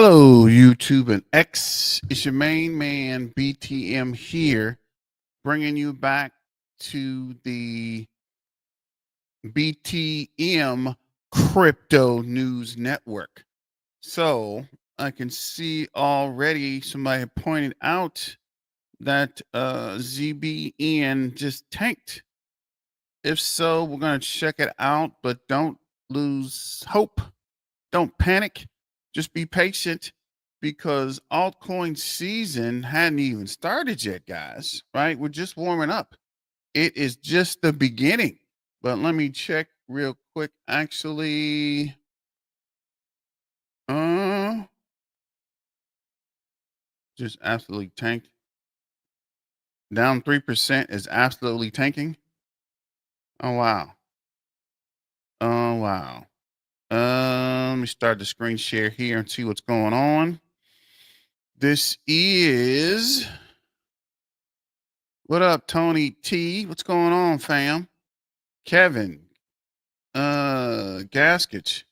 Hello, YouTube and X. It's your main man, BTM here, bringing you back to the BTM Crypto News Network. So I can see already somebody had pointed out that ZBN just tanked. If so, we're going to check it out, but don't lose hope. Don't panic. Just be patient because altcoin season hadn't even started yet, guys, right? We're just warming up. It is just the beginning. But let me check real quick. Actually, uh, just absolutely tanked. Down 3% is absolutely tanking. Oh, wow. Oh, wow. Let me start the screen share here and see what's going on. This is what up, Tony T? What's going on, fam? Kevin, Gaskins,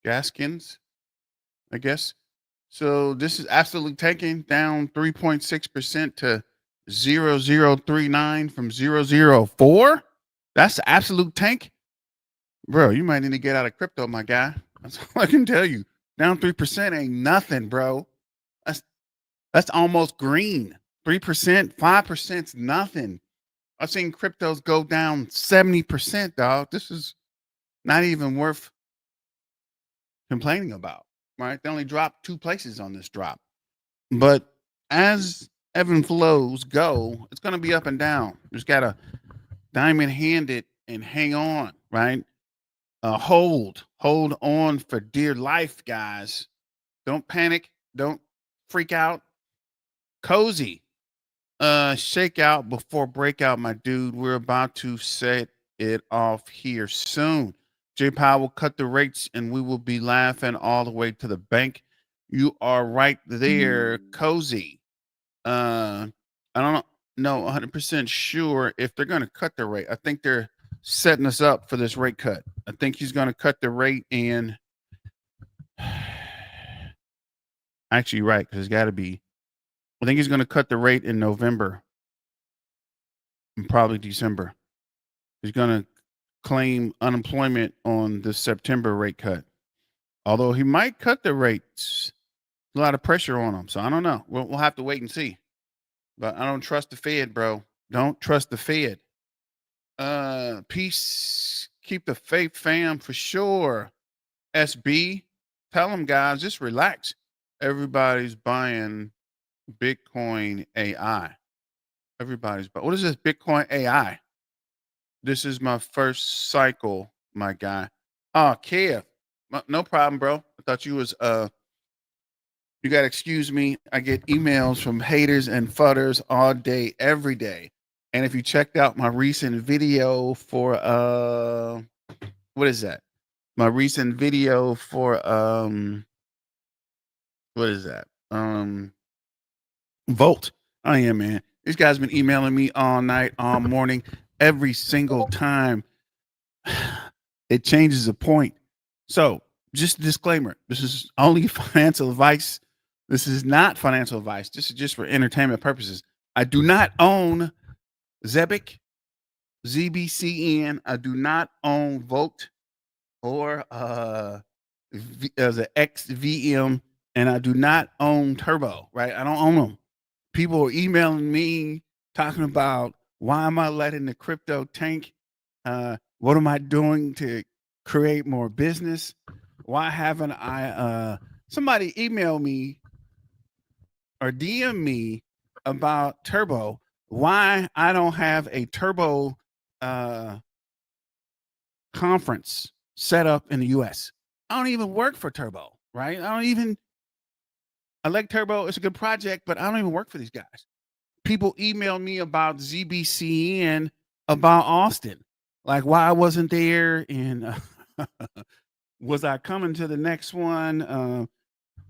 I guess. So this is absolutely tanking down 3.6% to 0039 from 004. That's the absolute tank. Bro, you might need to get out of crypto, my guy. That's all I can tell you. Down 3% ain't nothing, bro. That's almost green. 3%, 5%'s nothing. I've seen cryptos go down 70%, dog. This is not even worth complaining about, right? They only dropped 2 places on this drop. But as ebb and flows go, it's going to be up and down. You just got to diamond hand it and hang on, right? Hold on for dear life, guys. Don't panic. Don't freak out. Cozy. Shake out before breakout, my dude. We're about to set it off here soon. J Powell will cut the rates and we will be laughing all the way to the bank. You are right there, Cozy. I don't know 100% sure if they're going to cut the rate. I think they're setting us up for this rate cut. I think he's going to cut the rate and actually right, because it's got to be. I think he's going to cut the rate in November and probably December. He's going to claim unemployment on the September rate cut. Although he might cut the rates, a lot of pressure on him. So I don't know. We'll have to wait and see. But I don't trust the Fed, bro. Don't trust the Fed. Peace. Keep the faith, fam, for sure. SB, tell them, guys, just relax. Everybody's buying Bitcoin AI. Everybody's buying. What is this Bitcoin AI? This is my first cycle, my guy. Oh, Kev. No problem, bro. I thought you was you gotta excuse me. I get emails from haters and fudders all day, every day. And if you checked out my recent video for what is that? My recent video for what is that? Volt. I am, man. This guy's been emailing me all night, all morning, every single time. It changes a point. So, just a disclaimer: this is only financial advice. This is not financial advice. This is just for entertainment purposes. I do not own Zebec, ZBCN. I do not own Volt or the XVM, and I do not own Turbo. Right? I don't own them. People are emailing me talking about why am I letting the crypto tank? What am I doing to create more business? Why haven't I? Somebody email me or DM me about Turbo. Why I don't have a Turbo conference set up in the US. I don't even work for Turbo, right? I like Turbo. It's a good project, but I don't even work for these guys. People email me about ZBCN, about Austin, like why I wasn't there, and was I coming to the next one?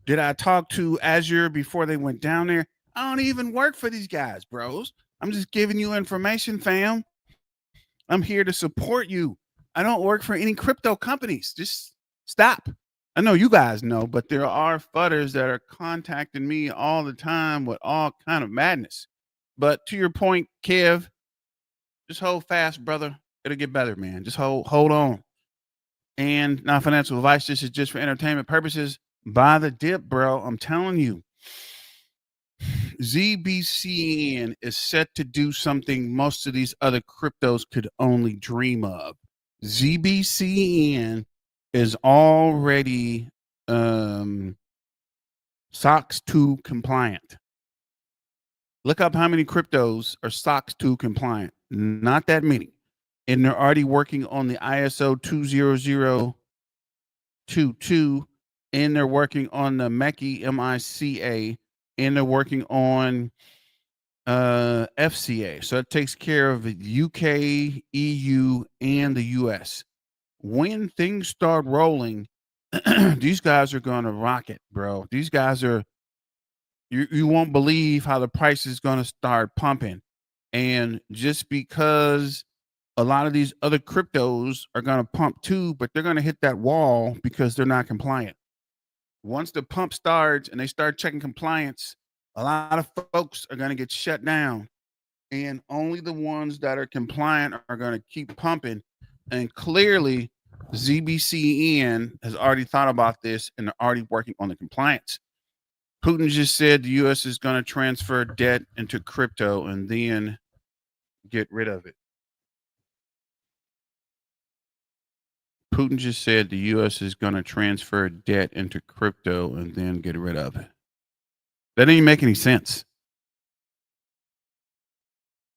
Did I talk to Azure before they went down there? I don't even work for these guys, bros. I'm just giving you information, fam. I'm here to support you. I don't work for any crypto companies. Just stop. I know you guys know, but there are fudders that are contacting me all the time with all kind of madness. But to your point, Kev, just hold fast, brother. It'll get better, man. Just hold on. And not financial advice. This is just for entertainment purposes. Buy the dip, bro. I'm telling you. ZBCN is set to do something most of these other cryptos could only dream of. ZBCN is already SOX 2 compliant. Look up how many cryptos are SOX 2 compliant. Not that many. And they're already working on the ISO 20022, and they're working on the MECA, MICA, and they're working on FCA. So it takes care of the UK, EU, and the US. When things start rolling, these guys are going to rock it, bro. These guys are, you won't believe how the price is going to start pumping. And just because a lot of these other cryptos are going to pump too, but they're going to hit that wall because they're not compliant. Once the pump starts and they start checking compliance, a lot of folks are going to get shut down, and only the ones that are compliant are going to keep pumping. And clearly, ZBCN has already thought about this and they're already working on the compliance. Putin just said the U.S. is going to transfer debt into crypto and then get rid of it. Putin just said the U.S. is going to transfer debt into crypto and then get rid of it. That didn't make any sense.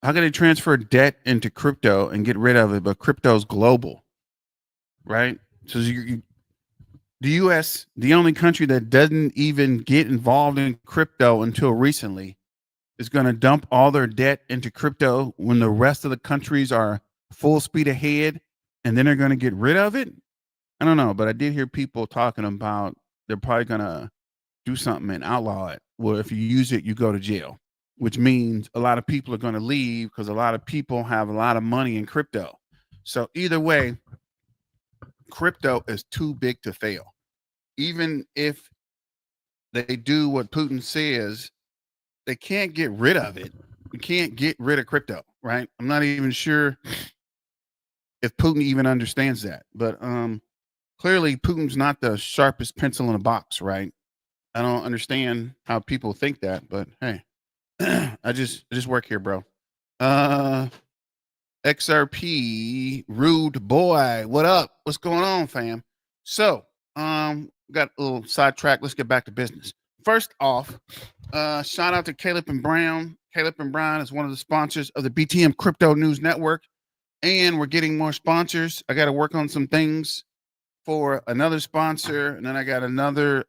How can they transfer debt into crypto and get rid of it? But crypto's global, right? So the U.S., the only country that doesn't even get involved in crypto until recently, is going to dump all their debt into crypto when the rest of the countries are full speed ahead, and then they're going to get rid of it. I don't know, but I did hear people talking about they're probably going to do something and outlaw it. Well, if you use it, you go to jail, which means a lot of people are going to leave because a lot of people have a lot of money in crypto. So either way, crypto is too big to fail. Even if they do what Putin says, they can't get rid of it. You can't get rid of crypto, right? I'm not even sure if Putin even understands that. But clearly Putin's not the sharpest pencil in a box, right? I don't understand how people think that, but hey, I just work here, bro. XRP, rude boy, what up? What's going on, fam? So, got a little sidetrack. Let's get back to business. First off, shout out to Caleb and Brown. Caleb and Brown is one of the sponsors of the BTM Crypto News Network, and we're getting more sponsors. I got to work on some things for another sponsor, and then I got another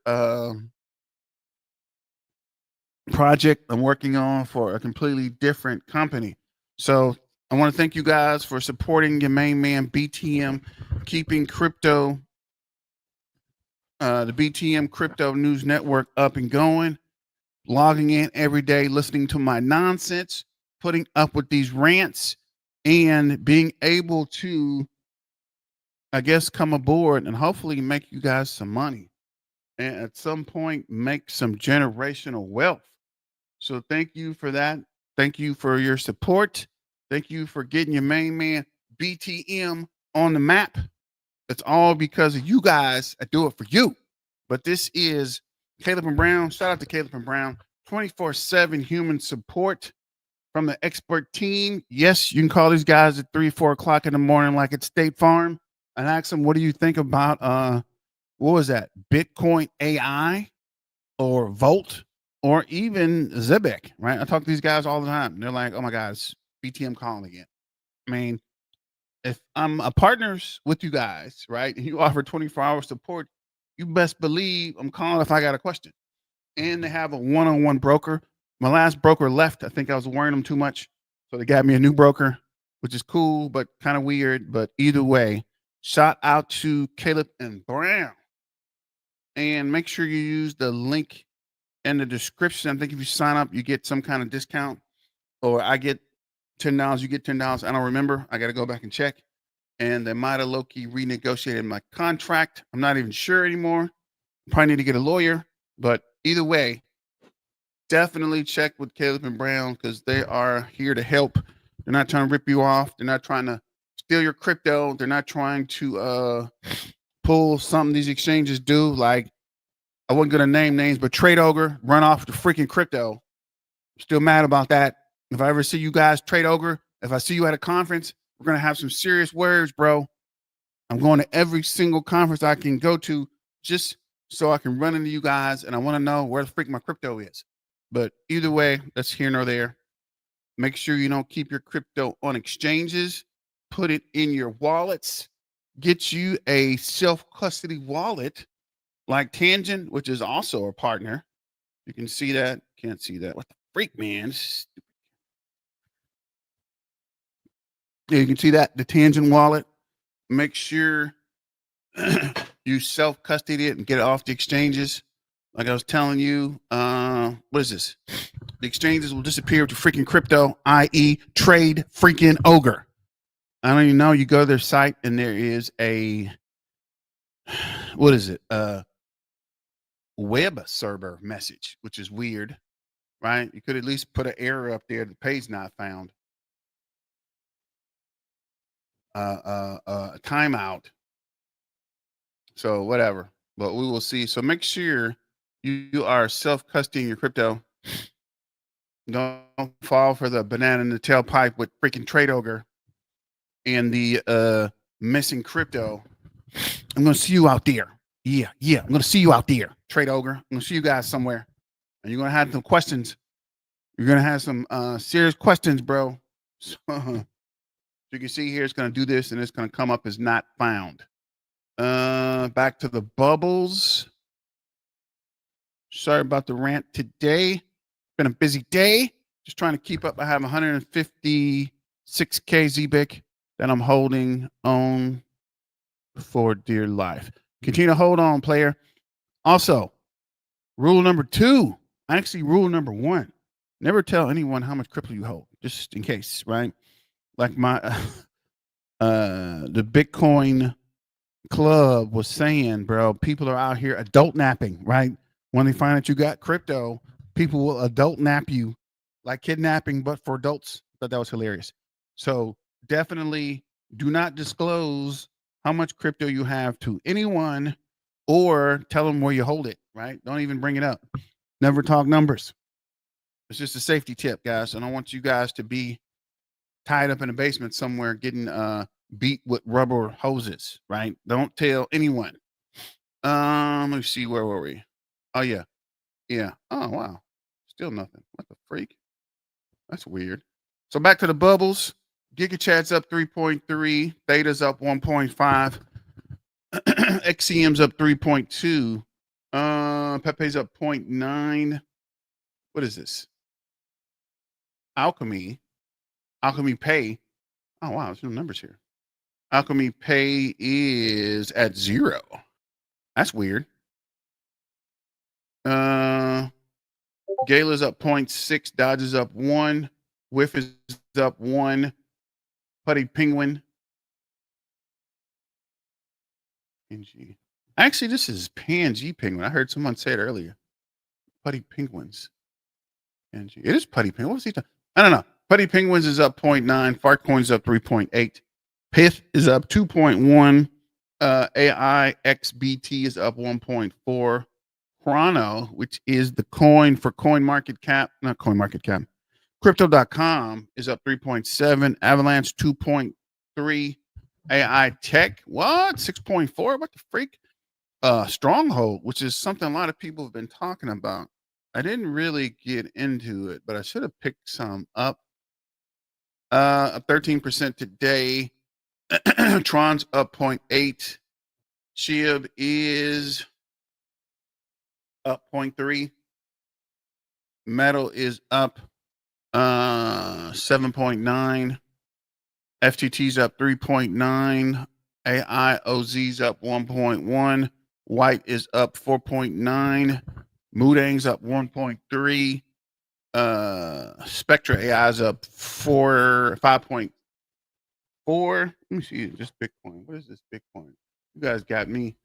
project I'm working on for a completely different company. So I want to thank you guys for supporting your main man BTM, keeping crypto, the BTM Crypto News Network up and going, logging in every day, listening to my nonsense, putting up with these rants, and being able to, I guess, come aboard and hopefully make you guys some money and at some point make some generational wealth. So thank you for that. Thank you for your support. Thank you for getting your main man BTM on the map. It's all because of you guys. I do it for you. But this is Caleb and Brown. Shout out to Caleb and Brown. 24/7 human support from the expert team. Yes, you can call these guys at 3, 4 o'clock in the morning, like at State Farm, and ask them, what do you think about what was that? Bitcoin AI or Volt or even Zebec, right? I talk to these guys all the time. They're like, oh my God, it's BTM calling again. I mean, if I'm a partners with you guys, right, and you offer 24-hour support, you best believe I'm calling if I got a question. And they have a one-on-one broker. My last broker left. I think I was worrying them too much. So they got me a new broker, which is cool, but kind of weird. But either way, shout out to Caleb and Brown. And make sure you use the link in the description. I think if you sign up, you get some kind of discount, or I get $10, you get $10. I don't remember. I got to go back and check. And they might have low-key renegotiated my contract. I'm not even sure anymore. Probably need to get a lawyer, but either way, definitely check with Caleb and Brown because they are here to help. They're not trying to rip you off. They're not trying to steal your crypto. They're not trying to pull something these exchanges do. Like, I wasn't going to name names, but Trade Ogre run off the freaking crypto. Still mad about that. If I ever see you guys, Trade Ogre, if I see you at a conference, we're going to have some serious words, bro. I'm going to every single conference I can go to just so I can run into you guys, and I want to know where the freak my crypto is. But either way, that's here nor there. Make sure you don't keep your crypto on exchanges. Put it in your wallets. Get you a self-custody wallet like Tangent, which is also a partner. You can see that. Can't see that. What the freak, man? Yeah, you can see that. The Tangent wallet. Make sure you self-custody it and get it off the exchanges. Like I was telling you, what is this? The exchanges will disappear with your freaking crypto, i.e. Trade freaking Ogre. I don't even know. You go to their site and there is a, what is it? Web server message, which is weird, right? You could at least put an error up there. The page not found. Timeout. So whatever, but we will see. So make sure you are self-custodying your crypto. Don't fall for the banana in the tailpipe with freaking Trade Ogre and the missing crypto. I'm gonna see you out there. Yeah. I'm gonna see you out there, Trade Ogre. I'm gonna see you guys somewhere, and you're gonna have some questions. You're gonna have some serious questions, bro. So, you can see here, it's gonna do this, and it's gonna come up as not found. Back to the bubbles. Sorry about the rant today. Been a busy day. Just trying to keep up. I have 156K Zebec that I'm holding on for dear life. Continue to hold on, player. Also, rule number 2, actually rule number 1, never tell anyone how much crypto you hold, just in case, right? Like my the Bitcoin club was saying, bro, people are out here adult napping, right? When they find out you got crypto, people will adult nap you, like kidnapping, but for adults. Thought that was hilarious. So definitely do not disclose how much crypto you have to anyone or tell them where you hold it, right? Don't even bring it up. Never talk numbers. It's just a safety tip, guys. I don't want you guys to be tied up in a basement somewhere getting beat with rubber hoses, right? Don't tell anyone. Let me see, where were we? Oh yeah. Oh wow. Still nothing. What the freak? That's weird. So back to the bubbles. GigaChat's up 3.3, Theta's up 1.5, XCM's up 3.2, Pepe's up 0.9. What is this? Alchemy Pay. Oh wow, there's no numbers here. Alchemy Pay is at 0. That's weird. Gala's up 0.6, Dodge is up 1, Whiff is up 1, Putty Penguin. PNG. Actually, this is PNG Penguin. I heard someone say it earlier. Putty Penguins. PNG. It is Putty Penguin. What was he talking? I don't know. Putty Penguins is up 0.9. Fartcoin's up 3.8. Pith is up 2.1. AIXBT is up 1.4. Chrono, which is the coin for Coin Market Cap, not Coin Market Cap, Crypto.com is up 3.7. Avalanche 2.3. AI Tech, what? 6.4? What the freak? Stronghold, which is something a lot of people have been talking about. I didn't really get into it, but I should have picked some up. 13% today. Tron's up 0.8. SHIB is up 0.3. Metal is up 7.9. FTT's up 3.9. AIOZ's up 1.1. White is up 4.9. Moodang's up 1.3. Spectra AI's up 5.4. Let me see, just Bitcoin. What is this Bitcoin? You guys got me.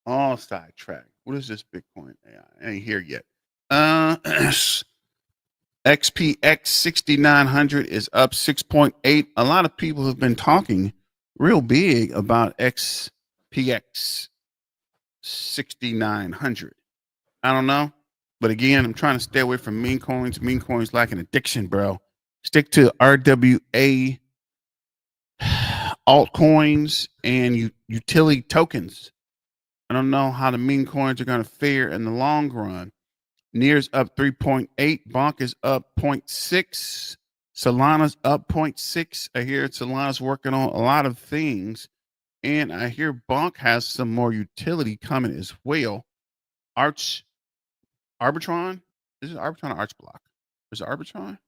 all sidetracked. What is this Bitcoin AI? I ain't here yet. XPX 6900 is up 6.8. A lot of people have been talking real big about XPX 6900. I don't know. But again, I'm trying to stay away from meme coins. Meme coins like an addiction, bro. Stick to RWA altcoins and utility tokens. I don't know how the meme coins are going to fare in the long run. Near's up 3.8. Bonk is up 0.6. Solana's up 0.6. I hear Solana's working on a lot of things. And I hear Bonk has some more utility coming as well. Arbitron? Is it Arbitron or Archblock? Is it Arbitron?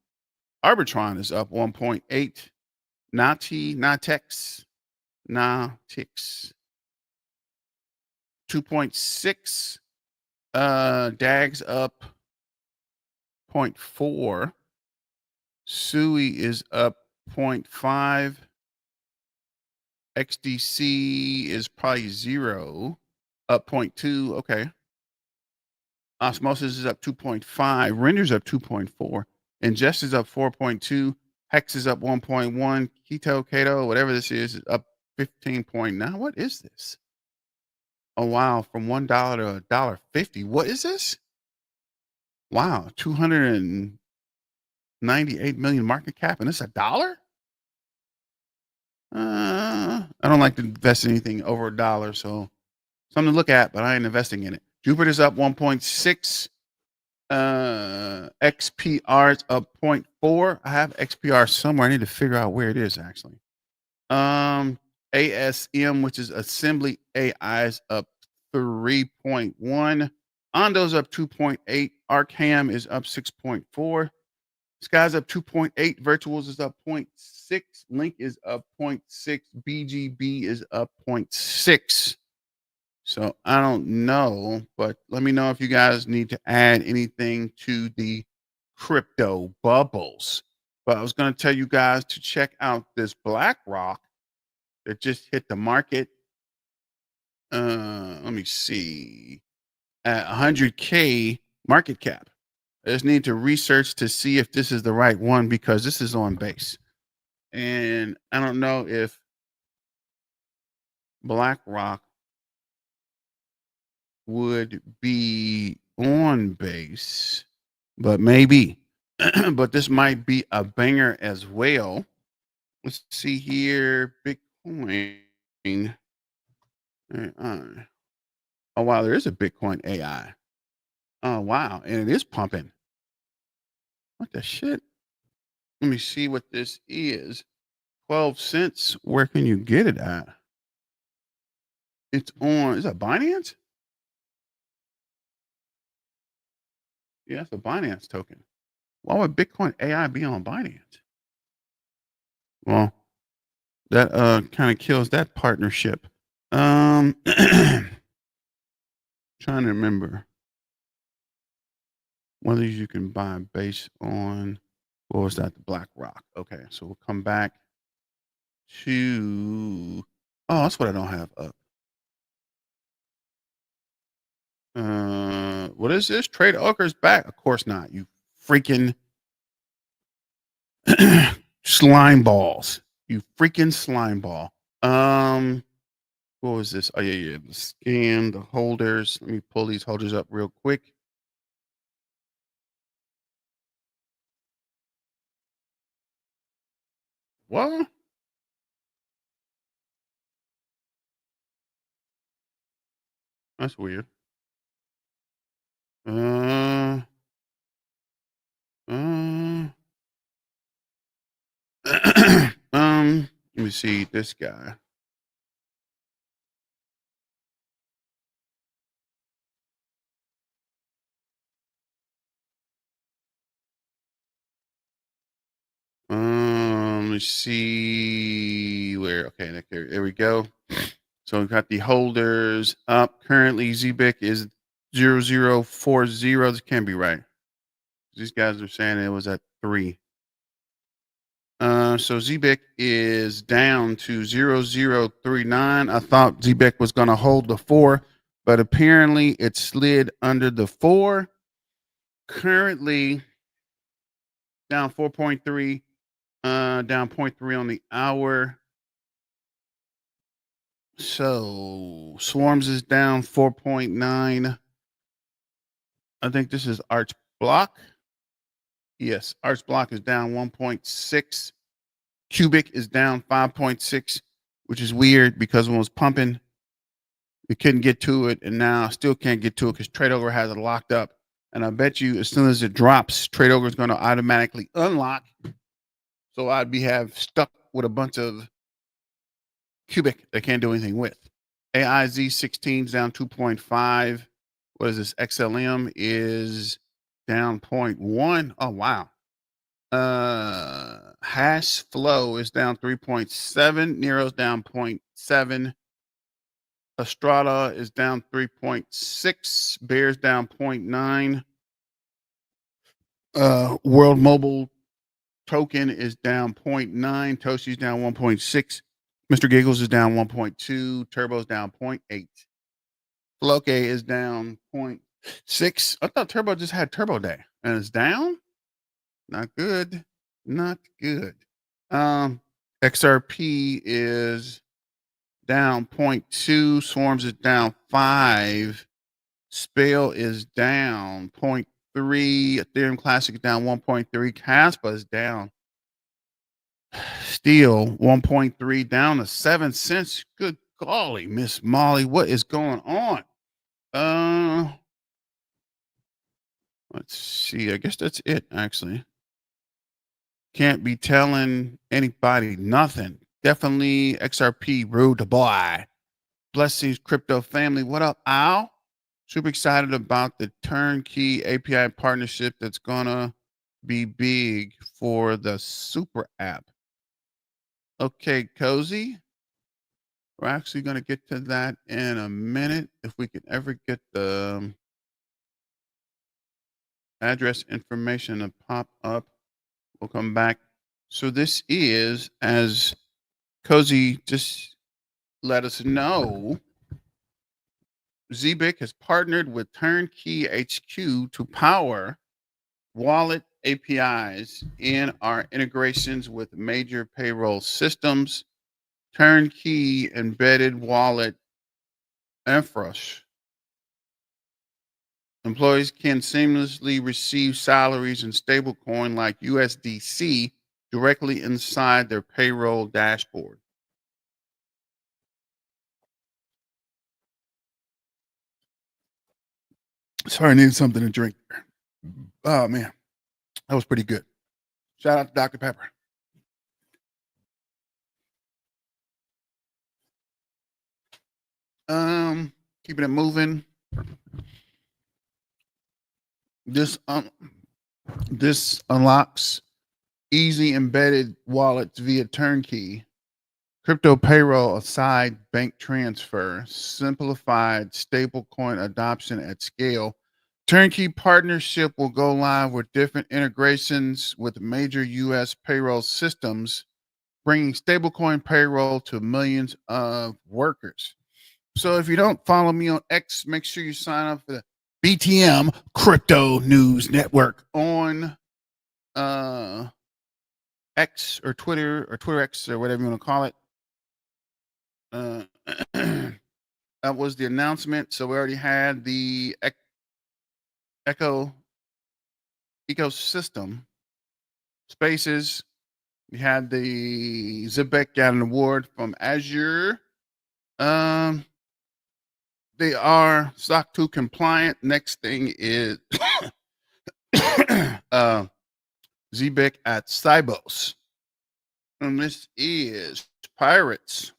Arbitron is up 1.8. Natix 2.6. DAG's up 0.4. SUI is up 0.5. XDC is probably 0, up 0.2. Okay. Osmosis is up 2.5. Render's up 2.4. Ingest is up 4.2. Hex is up 1.1. Kato, whatever this is up 15.9. What is this? Oh, wow. From $1 to $1.50. What is this? Wow. 298 million market cap, and it's $1? I don't like to invest in anything over $1, so something to look at, but I ain't investing in it. Jupiter's up 1.6. XPR is up 0.4. I have XPR somewhere. I need to figure out where it is actually. ASM, which is Assembly AI, is up 3.1. Ondo's up 2.8. Arkham is up 6.4. Sky's up 2.8. Virtuals is up 0.6. Link is up 0.6. BGB is up 0.6. So I don't know, but let me know if you guys need to add anything to the crypto bubbles. But I was going to tell you guys to check out this BlackRock that just hit the market. Let me see. At 100K market cap. I just need to research to see if this is the right one because this is on base. And I don't know if BlackRock would be on base, but maybe. But this might be a banger as well. Let's see here. Bitcoin. Oh, wow. There is a Bitcoin AI. Oh, wow. And it is pumping. What the shit? Let me see what this is. 12 cents. Where can you get it at? It's on. Is that Binance? Yeah, it's a Binance token. Why would Bitcoin AI be on Binance? Well, that kind of kills that partnership. Trying to remember whether you can buy based on what was that? The BlackRock. Okay, so we'll come back to. Oh, that's what I don't have up. What is this? Trade Oker's back? Of course not. You freaking slime balls. You freaking slime ball. What was this? Oh yeah. The scan the holders. Let me pull these holders up real quick. What? That's weird. Uh, uh, let me see this guy. Let me see where. Okay, there we go. So we've got the holders up. Currently, Zebec is 0040. This can't be right. These guys are saying it was at 3. So Zebec is down to 0039. I thought Zebec was going to hold the 4. but apparently it slid under the 4. Currently down 4.3, down 0.3 on the hour. So Swarms is down 4.9. I think this is Arch Block. Yes, Arch Block is down 1.6. Cubic is down 5.6, which is weird because when it was pumping, we couldn't get to it, and now still can't get to it because Trade Ogre has it locked up. And I bet you as soon as it drops, Trade Ogre is going to automatically unlock. So I'd be stuck with a bunch of Cubic that can't do anything with. AIZ16 is down 2.5. What is this? XLM is down 0.1. Oh, wow. Hash Flow is down 3.7. Nero's down 0.7. Estrada is down 3.6. Bear's down 0.9. World Mobile Token is down 0.9. Toshi's down 1.6. Mr. Giggles is down 1.2. Turbo's down 0.8. Floke is down 0.6. I thought Turbo just had Turbo Day and it's down. Not good. Not good. XRP is down 0.2. Swarms is down 5. Spale is down 0.3. Ethereum Classic is down 1.3. Caspa is down. Still 1.3, down to 7 cents. Good golly, Miss Molly, what is going on? Let's see. I guess that's it, actually. Can't be telling anybody nothing. Definitely XRP, rude to boy. Blessings, crypto family. What up, Al? Super excited about the turnkey API partnership that's gonna be big for the super app. Okay, Cozy. We're actually gonna get to that in a minute. If we could ever get the address information to pop up, we'll come back. So this is, as Cozy just let us know, Zebec has partnered with Turnkey HQ to power wallet APIs in our integrations with major payroll systems, turnkey embedded wallet infrastructure. Employees can seamlessly receive salaries in stablecoin like USDC directly inside their payroll dashboard. Sorry, I needed something to drink. Oh man, that was pretty good. Shout out to Dr. Pepper. Keeping it moving. This unlocks easy embedded wallets via turnkey, crypto payroll aside bank transfer, simplified stablecoin adoption at scale. Turnkey partnership will go live with different integrations with major U.S. payroll systems, bringing stablecoin payroll to millions of workers. So if you don't follow me on X, make sure you sign up for the BTM Crypto News Network on X or Twitter X or whatever you want to call it. That was the announcement. So we already had the Echo ecosystem spaces. We had the Zebec got an award from Azure. They are SOC 2 compliant. Next thing is Zebec at Cybos. And this is Pirates.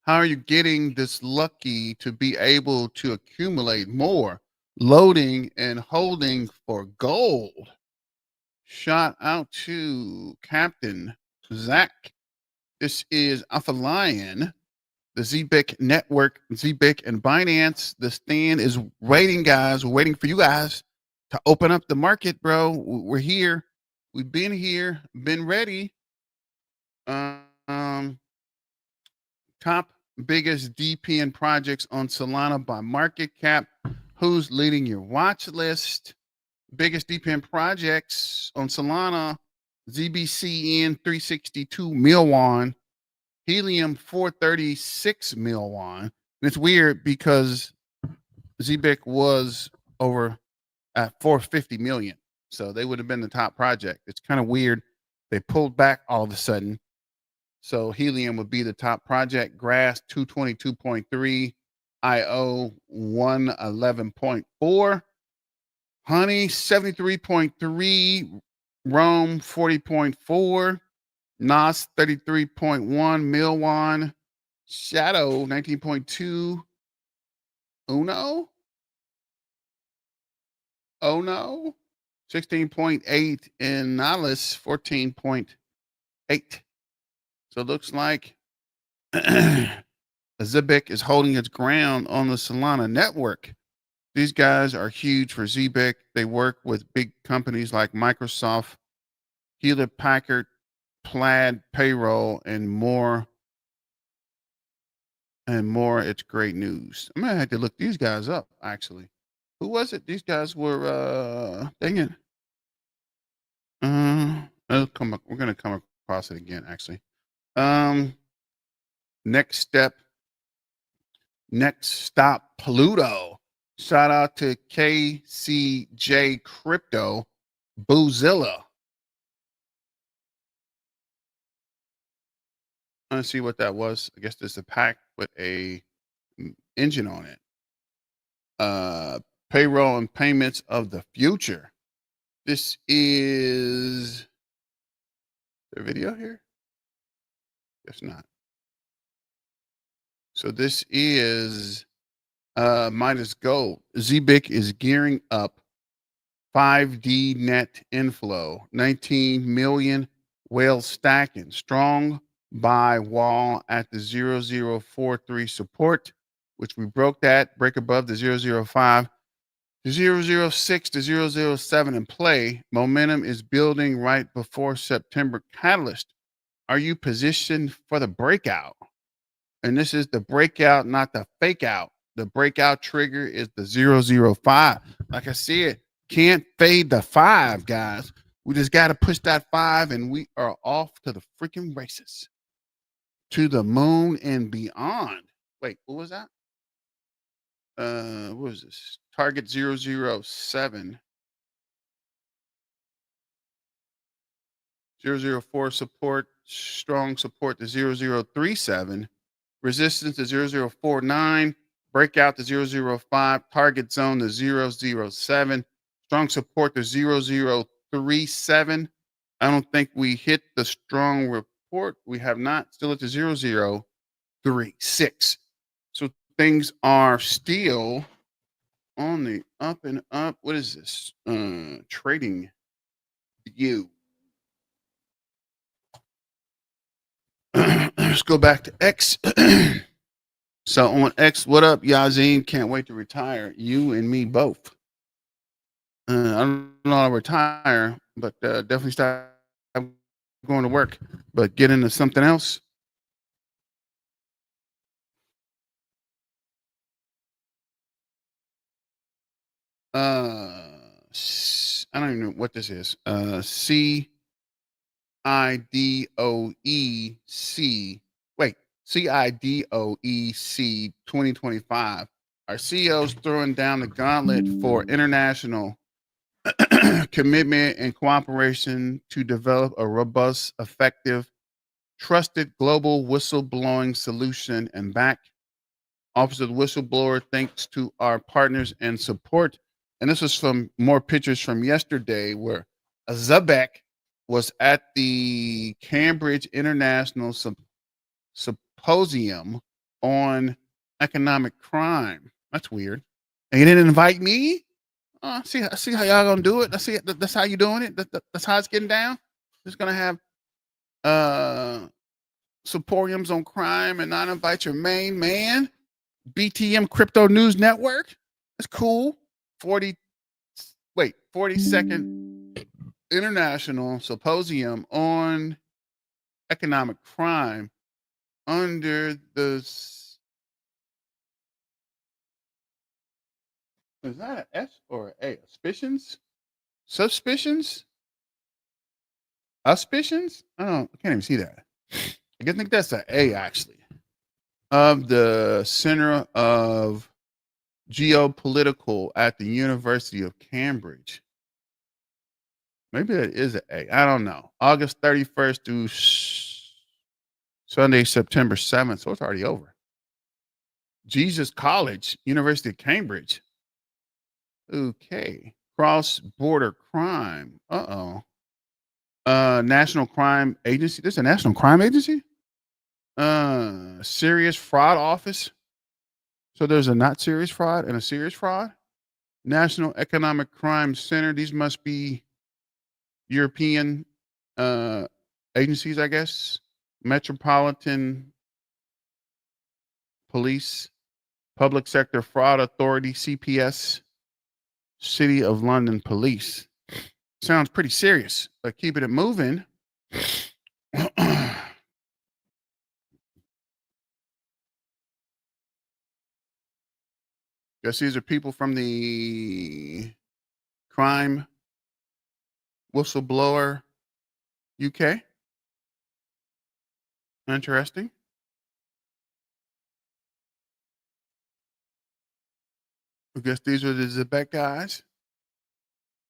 How are you getting this lucky to be able to accumulate more? Loading and holding for gold. Shout out to Captain Zach. This is Alpha Lion, the Zebec Network, Zebec and Binance. The stand is waiting, guys. We're waiting for you guys to open up the market, bro. We're here. We've been here, been ready. Top biggest DPN projects on Solana by market cap. Who's leading your watch list? Biggest DPN projects on Solana: ZBCN 362 mil won, Helium 436 mil won. And it's weird because Zebec was over at 450 million. So they would have been the top project. It's kind of weird. They pulled back all of a sudden. So Helium would be the top project. Grass 222.3, IO 111.4, Honey 73.3, Rome 40.4, Nas 33.1, Milwan, Shadow 19.2, Uno, Oh no, 16.8, and Nihilus 14.8. So it looks like Zebec is holding its ground on the Solana network. These guys are huge for Zebec. They work with big companies like Microsoft, Hewlett Packard, Plaid, Payroll, and more. And more. It's great news. I'm gonna have to look these guys up. Actually, who was it? These guys were. Dang it. We're gonna come across it again. Actually, um, next step. Next stop, Pluto. Shout out to KCJ Crypto, Boozilla. Let's see what that was. I guess there's a pack with a engine on it. Payroll and payments of the future. This is the video here. Guess not. So this is Midas Gold. Zebec is gearing up 5D net inflow, 19 million whale stacking, strong buy wall at the 0043 support, which we broke that, break above the 005, the 006 to 007 in play. Momentum is building right before September catalyst. Are you positioned for the breakout? And this is the breakout, not the fake out. The breakout trigger is the 005. Like I said, can't fade the 5, guys. We just got to push that 5, and we are off to the freaking races, to the moon and beyond. Wait, what was that? What was this? Target 007. 004 support, strong support to 0037. Resistance to 0049. Breakout to 005. Target zone to 007. Strong support to 0037. I don't think we hit the strong report. We have not. Still at the 0036. So things are still on the up and up. What is this? Trading view. Let's go back to X. So on X, what up, Yazin? Can't wait to retire. You and me both. I don't know how to retire, but definitely start going to work, but get into something else. I don't even know what this is. CIDOEC. Wait, CIDOEC 2025. Our CEO's throwing down the gauntlet for international commitment and cooperation to develop a robust, effective, trusted global whistleblowing solution and back. Office of the Whistleblower, thanks to our partners and support. And this is from more pictures from yesterday where Zebec was at the Cambridge International Symposium on economic crime. That's weird. And you didn't invite me? See how y'all gonna do it. That's how you doing it. That's how it's getting down. Just gonna have symposiums on crime and not invite your main man. BTM Crypto News Network. That's cool. 42nd International Symposium on Economic Crime under the Is that an S or a? Suspicions? Suspicions? Auspicions? I can't even see that. I think that's an A actually. Of the Center of Geopolitical at the University of Cambridge. Maybe that is an A. I don't know. August 31st through Sunday, September 7th. So it's already over. Jesus College, University of Cambridge. Okay. Cross border crime. National Crime Agency. There's a National Crime Agency? Serious Fraud Office. So there's a not serious fraud and a serious fraud. National Economic Crime Center. These must be European agencies, I guess. Metropolitan Police, Public Sector Fraud Authority, CPS, City of London Police. Sounds pretty serious, but keeping it moving. Guess these are people from the crime whistleblower UK. Interesting. I guess these are the Zebec guys.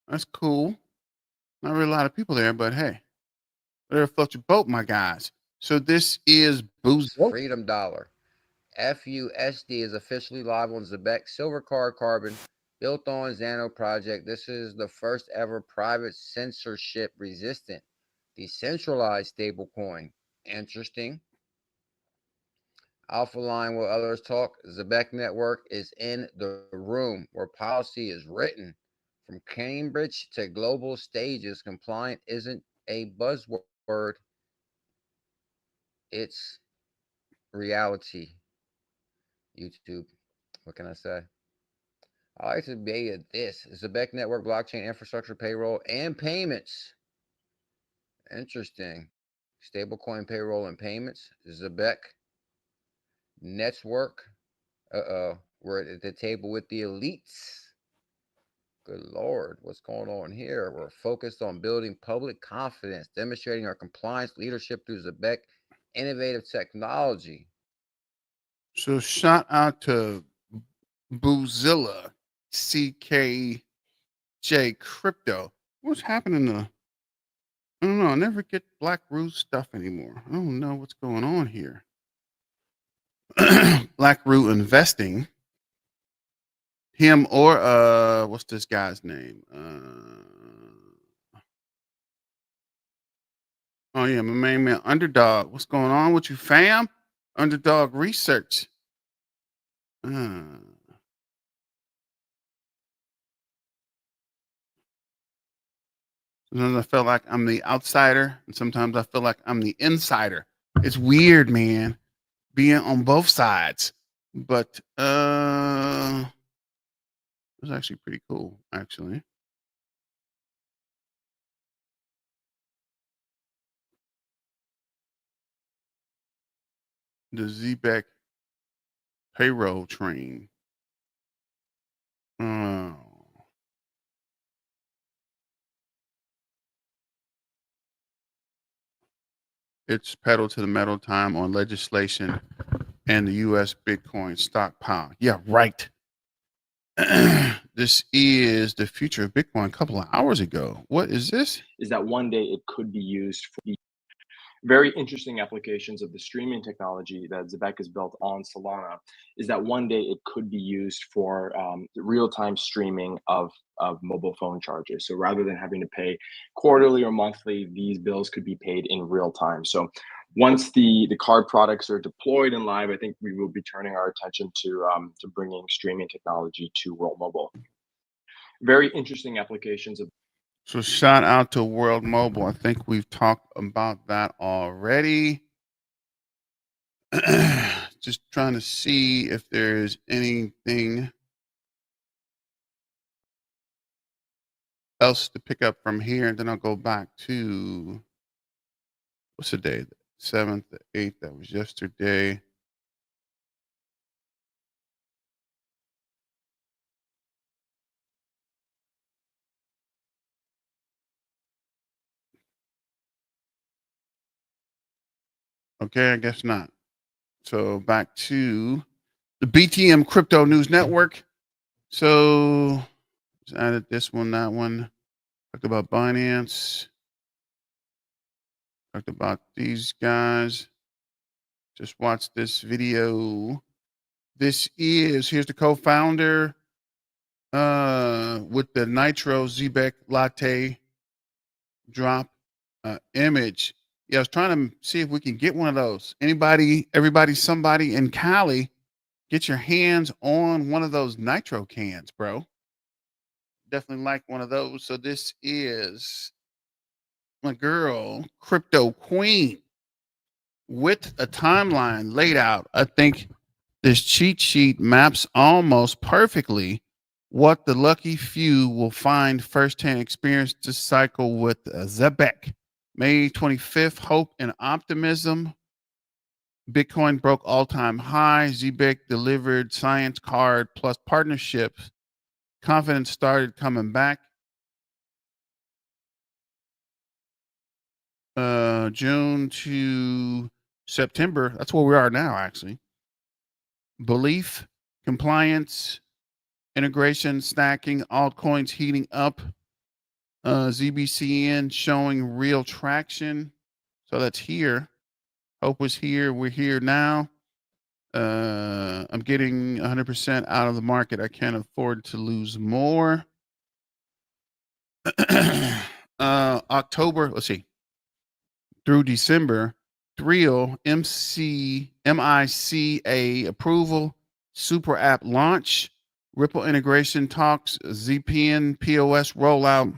That's cool. Not really a lot of people there, but hey, better float your boat, my guys. So this is Booze. Freedom Dollar. FUSD is officially live on Zebec Silver Card Carbon, built on Xano project. This is the first ever private censorship resistant decentralized stablecoin. Interesting. Alpha Line where others talk. Zebec Network is in the room where policy is written. From Cambridge to global stages, compliant isn't a buzzword, it's reality. YouTube. What can I say? I like to be at this. Zebec Network, blockchain infrastructure, payroll, and payments. Interesting. Stablecoin payroll and payments. Zebec Network. We're at the table with the elites. Good Lord, what's going on here? We're focused on building public confidence, demonstrating our compliance leadership through Zebec innovative technology. So shout out to Boozilla, CKJ Crypto. What's happening to? I don't know. I never get Black Root stuff anymore. I don't know what's going on here. Black Root Investing. Him or what's this guy's name? Oh yeah, my main man, Underdog. What's going on with you, fam? Underdog Research. Sometimes I feel like I'm the outsider, and sometimes I feel like I'm the insider. It's weird, man, being on both sides. But it was actually pretty cool, actually. The Zebec payroll train. Oh. It's pedal to the metal time on legislation and the U.S. Bitcoin stockpile. Yeah, right. This is the future of Bitcoin a couple of hours ago. What is this? Is that one day it could be used for the very interesting applications of the streaming technology that Zebec is built on Solana. Is that one day it could be used for real-time streaming of mobile phone charges. So rather than having to pay quarterly or monthly, these bills could be paid in real time. So once the card products are deployed and live, I think we will be turning our attention to bringing streaming technology to World Mobile. Very interesting applications of. So shout out to World Mobile. I think we've talked about that already. Just trying to see if there's anything else to pick up from here, and then I'll go back to what's the day? The 7th, the 8th. That was yesterday. Okay, I guess not. So back to the BTM Crypto News Network. So just added this one, that one. Talked about Binance. Talked about these guys. Just watch this video. Here's the co-founder with the Nitro Zebec latte drop image. Yeah, I was trying to see if we can get one of those. Somebody in Cali, get your hands on one of those Nitro cans, bro. Definitely like one of those. So this is my girl, Crypto Queen, with a timeline laid out. I think this cheat sheet maps almost perfectly what the lucky few will find firsthand experience this cycle with Zebec. May 25th, hope and optimism. Bitcoin broke all-time high. Zebec delivered science card plus partnerships. Confidence started coming back. June to September. That's where we are now, actually. Belief, compliance, integration, stacking, altcoins heating up. ZBCN showing real traction. So that's here. Hope was here. We're here now. I'm getting 100% out of the market. I can't afford to lose more. October, let's see, through December, Thrill MICA approval, super app launch, Ripple integration talks, ZPN POS rollout.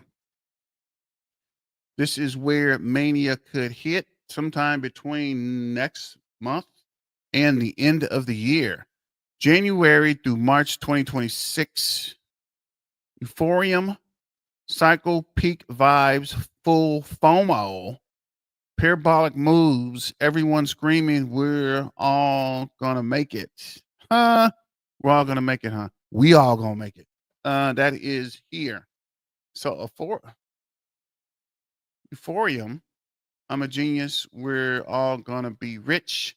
This is where mania could hit sometime between next month and the end of the year. January through March 2026. Euphorium, cycle, peak vibes, full FOMO, parabolic moves, everyone screaming, we're all gonna make it. Huh? We're all gonna make it, huh? We all gonna make it. That is here. So Euphorium, I'm a genius. We're all gonna be rich.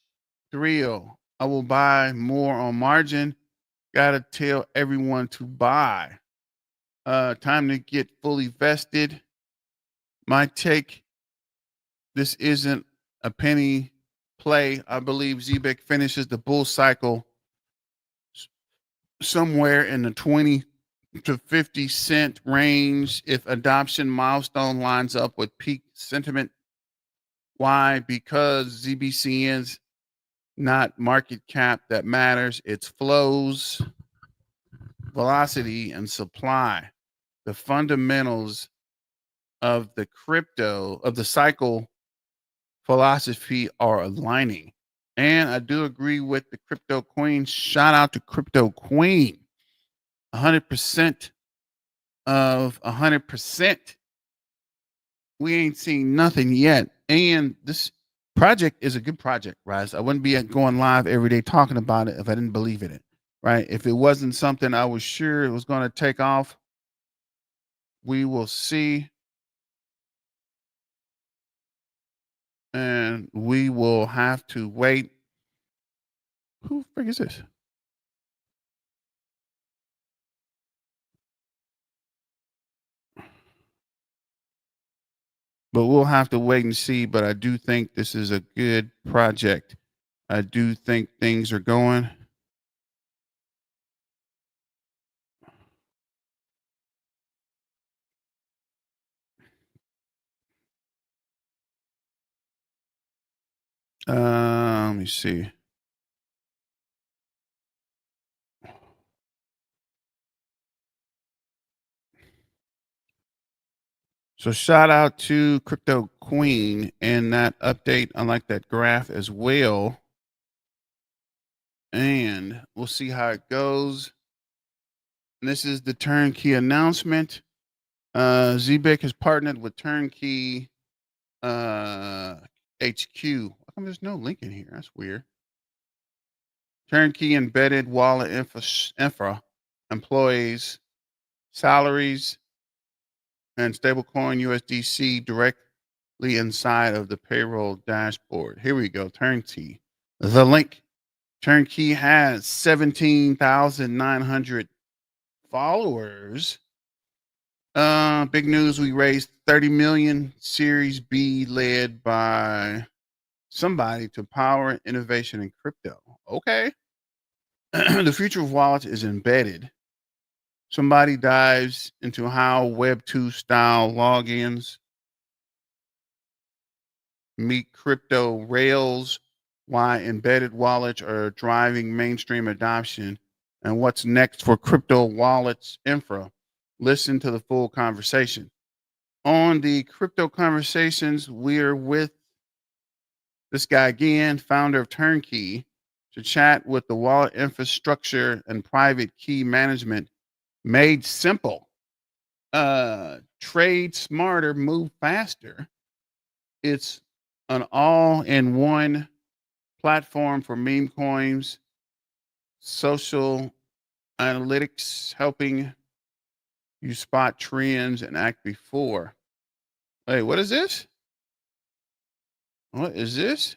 Thrill, I will buy more on margin. Gotta tell everyone to buy. Time to get fully vested. My take, this isn't a penny play. I believe Zebec finishes the bull cycle somewhere in the 20 to 50 cent range if adoption milestone lines up with peak sentiment. Why? Because ZBCN's not market cap that matters. It's flows, velocity, and supply. The fundamentals of the cycle philosophy are aligning. And I do agree with the Crypto Queen. Shout out to Crypto Queen. 100% of 100%. We ain't seen nothing yet. And this project is a good project, Rise. I wouldn't be going live every day talking about it if I didn't believe in it, right? If it wasn't something I was sure it was going to take off, we will see. And we will have to wait. Who the frick is this? But we'll have to wait and see. But I do think this is a good project. I do think things are going. Let me see. So shout out to Crypto Queen and that update. I like that graph as well. And we'll see how it goes. And this is the turnkey announcement. Zebec has partnered with Turnkey HQ. How come there's no link in here? That's weird. Turnkey embedded wallet infra employees, salaries, and stablecoin USDC direct inside of the payroll dashboard. Here we go. Turnkey. The link. Turnkey has 17,900 followers. Big news. We raised 30 million Series B led by somebody to power innovation in crypto. Okay. The future of wallets is embedded. Somebody dives into how Web 2 style logins meet crypto rails, why embedded wallets are driving mainstream adoption, and what's next for crypto wallets infra. Listen to the full conversation. On the crypto conversations, we're with this guy again, founder of Turnkey, to chat with the wallet infrastructure and private key management made simple. Trade smarter, move faster. It's an all-in-one platform for meme coins, social analytics, helping you spot trends and act before. Hey, what is this? What is this?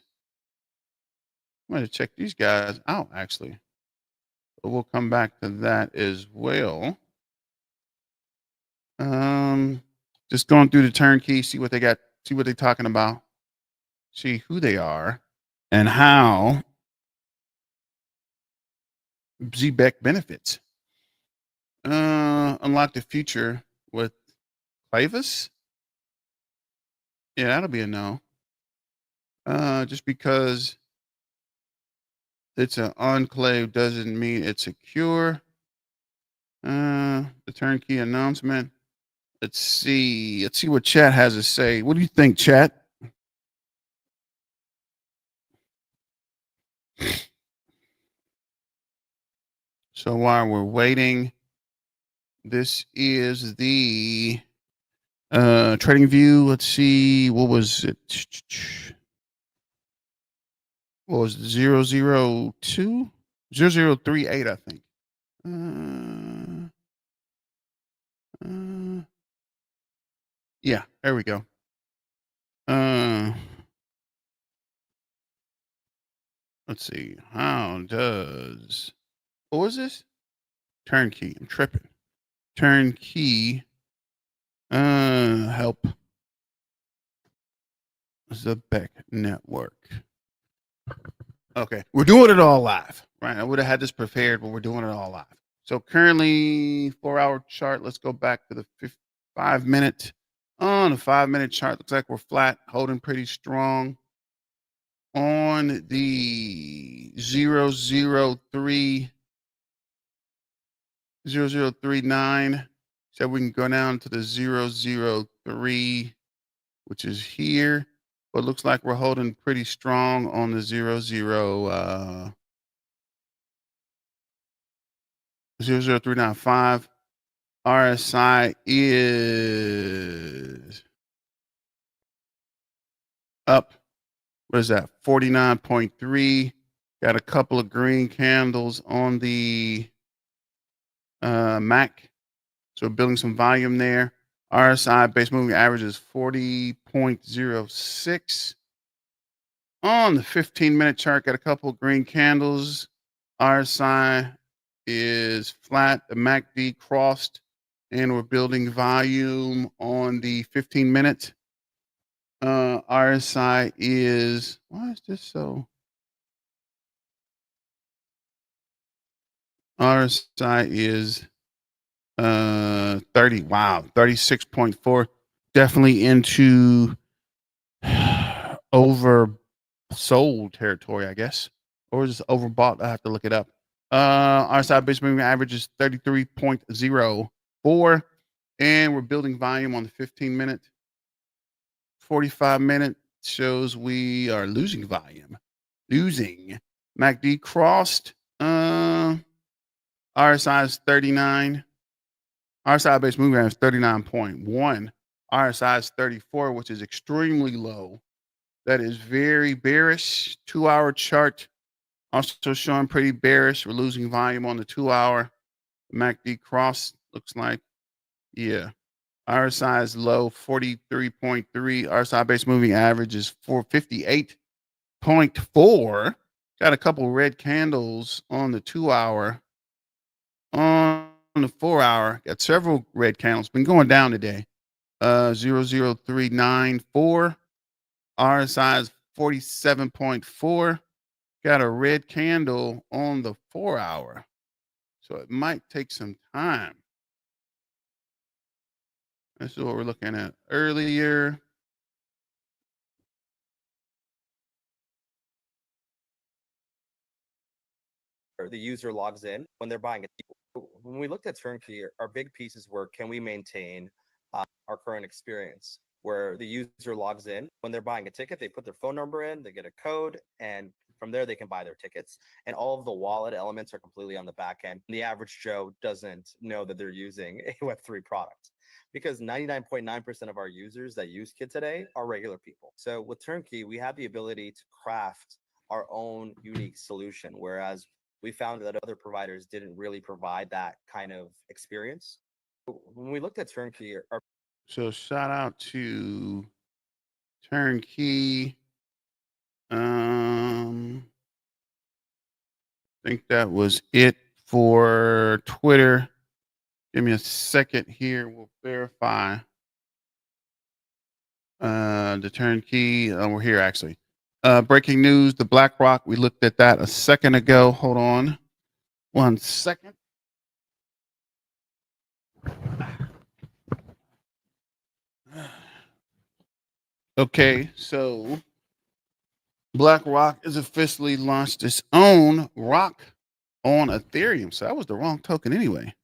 I'm going to check these guys out, actually. But we'll come back to that as well. Just going through the turnkey, see what they got, see what they're talking about, see who they are, and how Zebec benefits. Unlock the future with Clavis. Yeah, that'll be a no. Just because it's an enclave doesn't mean it's secure. The turnkey announcement. Let's see what chat has to say. What do you think, chat? So while we're waiting, this is the trading view. Let's see, what was it? What was it? 002? 0038, I think. Yeah, there we go. Let's see. How does, what was this? Turnkey. I'm tripping. Turnkey help Zebec Network. Okay, we're doing it all live, right? I would have had this prepared, but we're doing it all live. So currently 4-hour chart. Let's go back to the 5 minute. On the 5 minute chart, looks like we're flat, holding pretty strong. On the 003 0039, so we can go down to the 003, which is here. But it looks like we're holding pretty strong on the 00395. RSI is up. What is that? 49.3. Got a couple of green candles on the MAC. So we're building some volume there. RSI base moving average is 40.06. On the 15-minute chart, got a couple of green candles. RSI is flat. The MACD crossed, and we're building volume on the 15-minute. RSI is, why is this so? RSI is 30. Wow, 36.4. Definitely into oversold territory, I guess. Or is it overbought? I have to look it up. RSI base moving average is 33.04. And we're building volume on the 15-minute. 45-minute shows we are losing volume. Losing. MACD crossed. RSI is 39. RSI base moving average is 39.1. RSI is 34, which is extremely low. That is very bearish. 2-hour chart also showing pretty bearish. We're losing volume on the 2-hour. MACD cross looks like, yeah. RSI is low 43.3. RSI base moving average is 458.4. Got a couple red candles on the 2 hour. On the 4 hour, got several red candles. Been going down today. 00394. RSI is 47.4. Got a red candle on the 4 hour. So it might take some time. This is what we're looking at earlier. The user logs in when they're buying it. When we looked at turnkey, our big pieces were, can we maintain our current experience where the user logs in when they're buying a ticket, they put their phone number in, they get a code, and from there they can buy their tickets. And all of the wallet elements are completely on the back end. The average Joe doesn't know that they're using a Web3 product, because 99.9% of our users that use Kit today are regular people. So with turnkey, we have the ability to craft our own unique solution, whereas we found that other providers didn't really provide that kind of experience. When we looked at turnkey, So shout out to Turnkey. I think that was it for Twitter. Give me a second here. We'll verify the Turnkey. We're here actually. Breaking news: the BlackRock. We looked at that a second ago. Hold on, 1 second. Okay, so BlackRock has officially launched its own rock on Ethereum. So that was the wrong token anyway.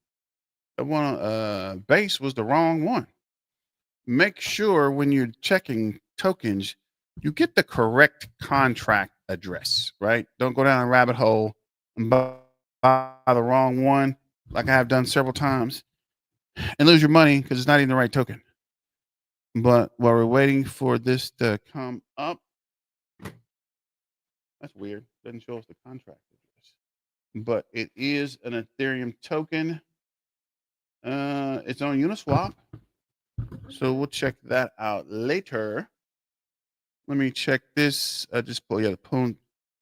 The one base was the wrong one. Make sure when you're checking tokens, you get the correct contract address, right? Don't go down a rabbit hole and buy the wrong one, like I have done several times, and lose your money because it's not even the right token. But while we're waiting for this to come up, that's weird. Doesn't show us the contract address, but it is an Ethereum token. It's on Uniswap, so we'll check that out later. Let me check this. I just pull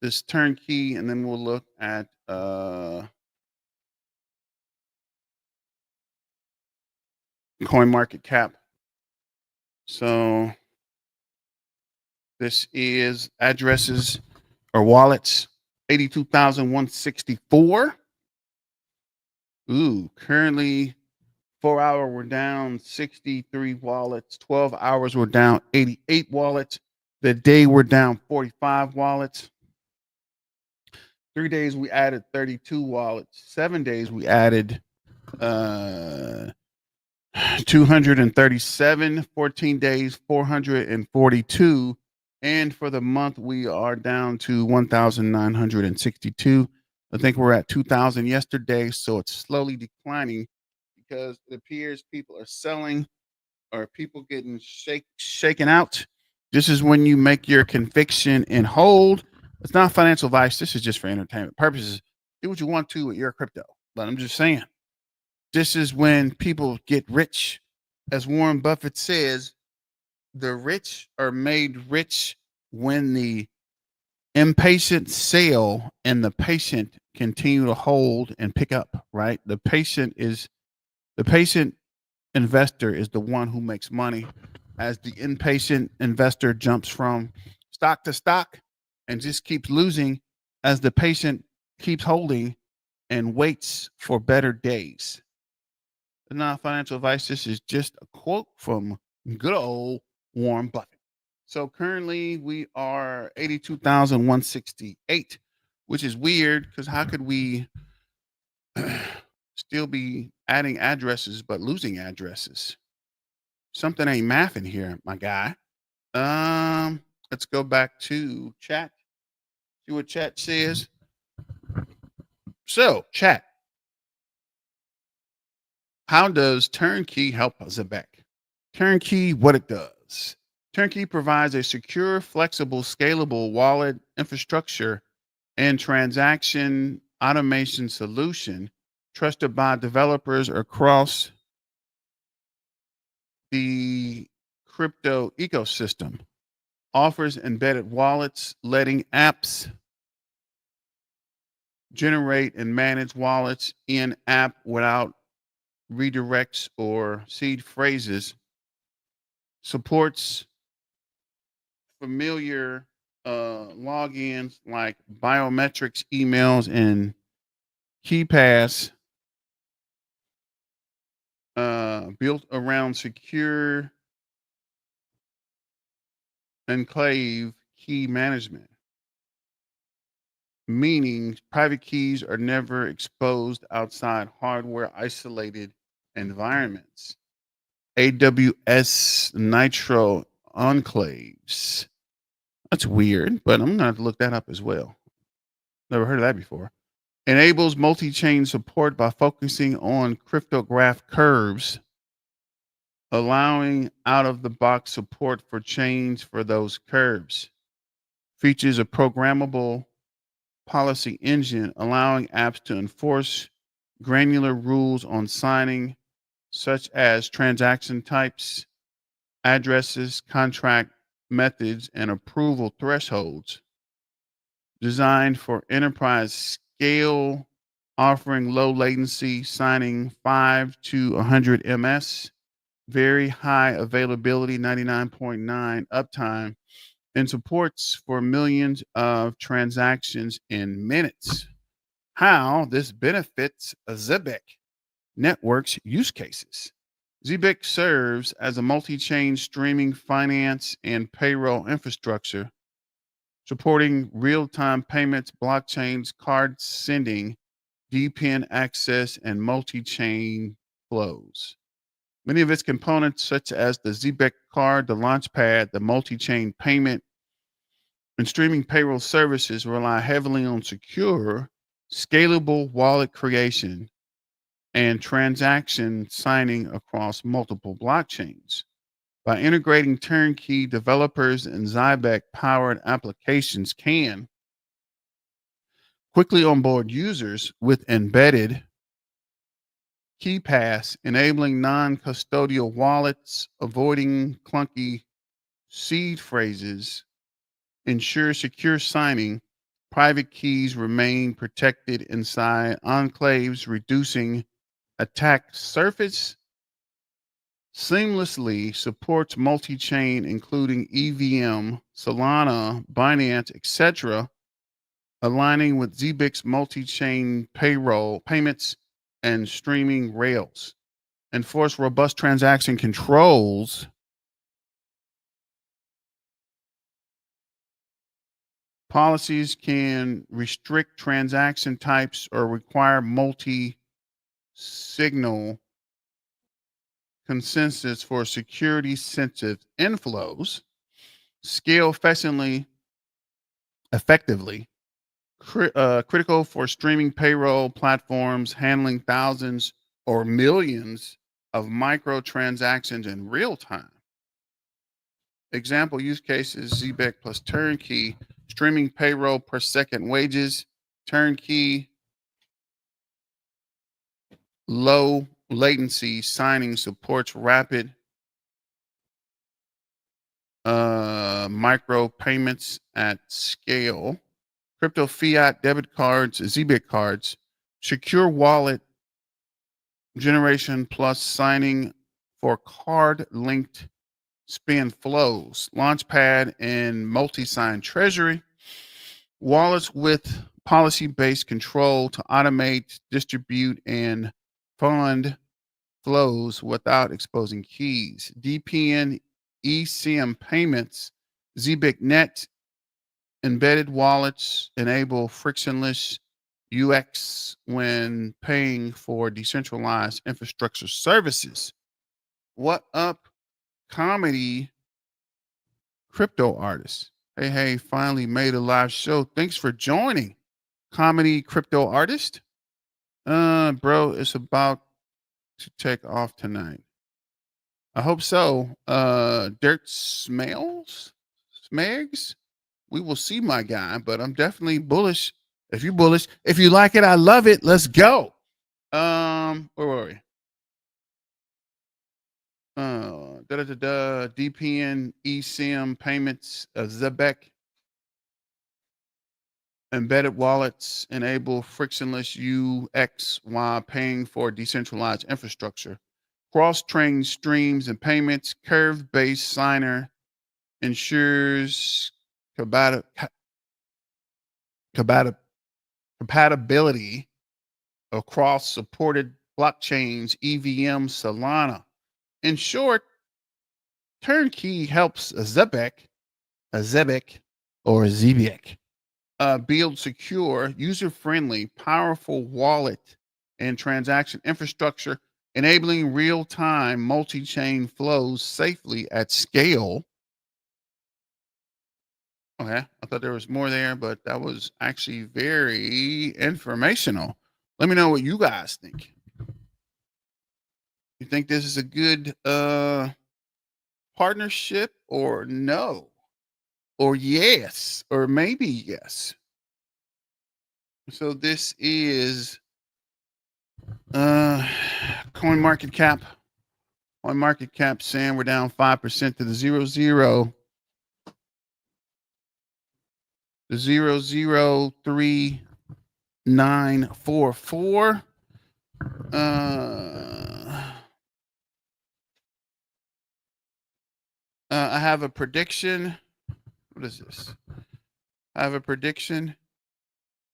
this turnkey, and then we'll look at coin market cap. So this is addresses or wallets, 82,164. Ooh, currently 4 hour we're down 63 wallets. 12 hours we're down 88 wallets. The day we're down 45 wallets. 3 days we added 32 wallets. 7 days we added 237. 14 days 442, and for the month we are down to 1,962. I think we're at 2,000 yesterday, so it's slowly declining because it appears people are selling or people getting shaken out. This is when you make your conviction and hold. It's not financial advice. This is just for entertainment purposes. Do what you want to with your crypto. But I'm just saying, this is when people get rich. As Warren Buffett says, the rich are made rich when the impatient sell and the patient continue to hold and pick up, right? The patient investor is the one who makes money, as the impatient investor jumps from stock to stock and just keeps losing as the patient keeps holding and waits for better days. It's not financial advice. This is just a quote from good old Warren Buffett. So currently we are 82,168, which is weird because how could we still be adding addresses but losing addresses? Something ain't mathing here, my guy. Let's go back to chat. See what chat says. So, chat. How does Turnkey help Zebec? Turnkey, what it does. Turnkey provides a secure, flexible, scalable wallet infrastructure and transaction automation solution trusted by developers across the crypto ecosystem, offers embedded wallets, letting apps generate and manage wallets in app without redirects or seed phrases, supports familiar logins like biometrics, emails, and KeyPass built around secure enclave key management, meaning private keys are never exposed outside hardware isolated environments. AWS Nitro enclaves. That's weird, but I'm going to have to look that up as well. Never heard of that before. Enables multi chain support by focusing on cryptograph curves, allowing out of the box support for chains for those curves. Features a programmable policy engine, allowing apps to enforce granular rules on signing, such as transaction types, addresses, contract methods, and approval thresholds. Designed for enterprise scale, offering low latency signing 5 to 100 ms, very high availability, 99.9 uptime, and supports for millions of transactions in minutes. How this benefits Zebec Network's use cases. Zebec serves as a multi-chain streaming finance and payroll infrastructure, supporting real-time payments, blockchains, card sending, DPN access, and multi-chain flows. Many of its components, such as the Zebec card, the launchpad, the multi-chain payment, and streaming payroll services, rely heavily on secure, scalable wallet creation and transaction signing across multiple blockchains. By integrating turnkey, developers and Zebec powered applications can quickly onboard users with embedded KeyPass, enabling non-custodial wallets, avoiding clunky seed phrases, ensure secure signing, private keys remain protected inside enclaves, reducing attack surface, seamlessly supports multi-chain, including EVM, Solana, Binance, etc., aligning with Zebec's multi-chain payroll payments and streaming rails. Enforce robust transaction controls. Policies can restrict transaction types or require multi-signal consensus for security sensitive inflows. Scale effectively. Critical for streaming payroll platforms handling thousands or millions of microtransactions in real time. Example use cases: Zebec plus turnkey, streaming payroll per second wages, turnkey, low latency signing supports rapid micro payments at scale. Crypto fiat debit cards, Zebec cards, secure wallet generation plus signing for card linked spend flows, launchpad and multi-sign treasury, wallets with policy-based control to automate, distribute, and fund flows without exposing keys. DPN eSIM payments, Zebec Net embedded wallets enable frictionless UX when paying for decentralized infrastructure services. What up, comedy crypto artists? Hey, finally made a live show. Thanks for joining, comedy crypto artist. Bro, it's about to take off tonight. I hope so. Dirt Smags? We will see, my guy, but I'm definitely bullish. If you're bullish, if you like it, I love it. Let's go. Where were we? DPN, eSIM payments, Zebec. Embedded wallets enable frictionless UX while paying for decentralized infrastructure. Cross-train streams and payments, curve-based signer ensures compatibility across supported blockchains, EVM, Solana. In short, Turnkey helps a Zebec, or a Zebec, build secure, user-friendly, powerful wallet and transaction infrastructure, enabling real-time multi-chain flows safely at scale. Okay, I thought there was more there, but that was actually very informational. Let me know what you guys think. You think this is a good partnership, or no? Or yes, or maybe yes? So this is coin market cap. Coin market cap saying we're down 5% to the 0.03944. I have a prediction. What is this? I have a prediction.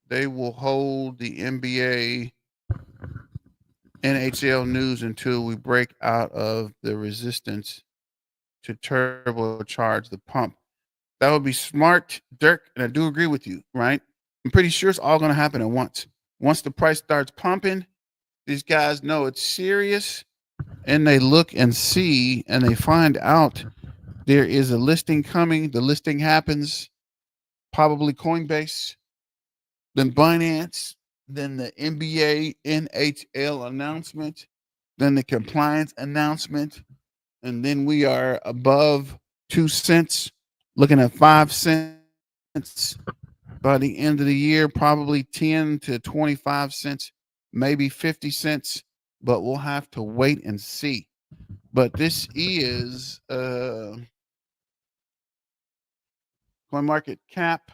They will hold the NBA, NHL news until we break out of the resistance to turbocharge the pump. That would be smart, Dirk, and I do agree with you, right? I'm pretty sure it's all going to happen at once. Once the price starts pumping, these guys know it's serious, and they look and see, and they find out there is a listing coming. The listing happens, probably Coinbase, then Binance, then the NBA, NHL announcement, then the compliance announcement, and then we are above 2 cents, looking at 5 cents by the end of the year, probably 10 to 25 cents, maybe 50 cents, but we'll have to wait and see. But this is coin market cap.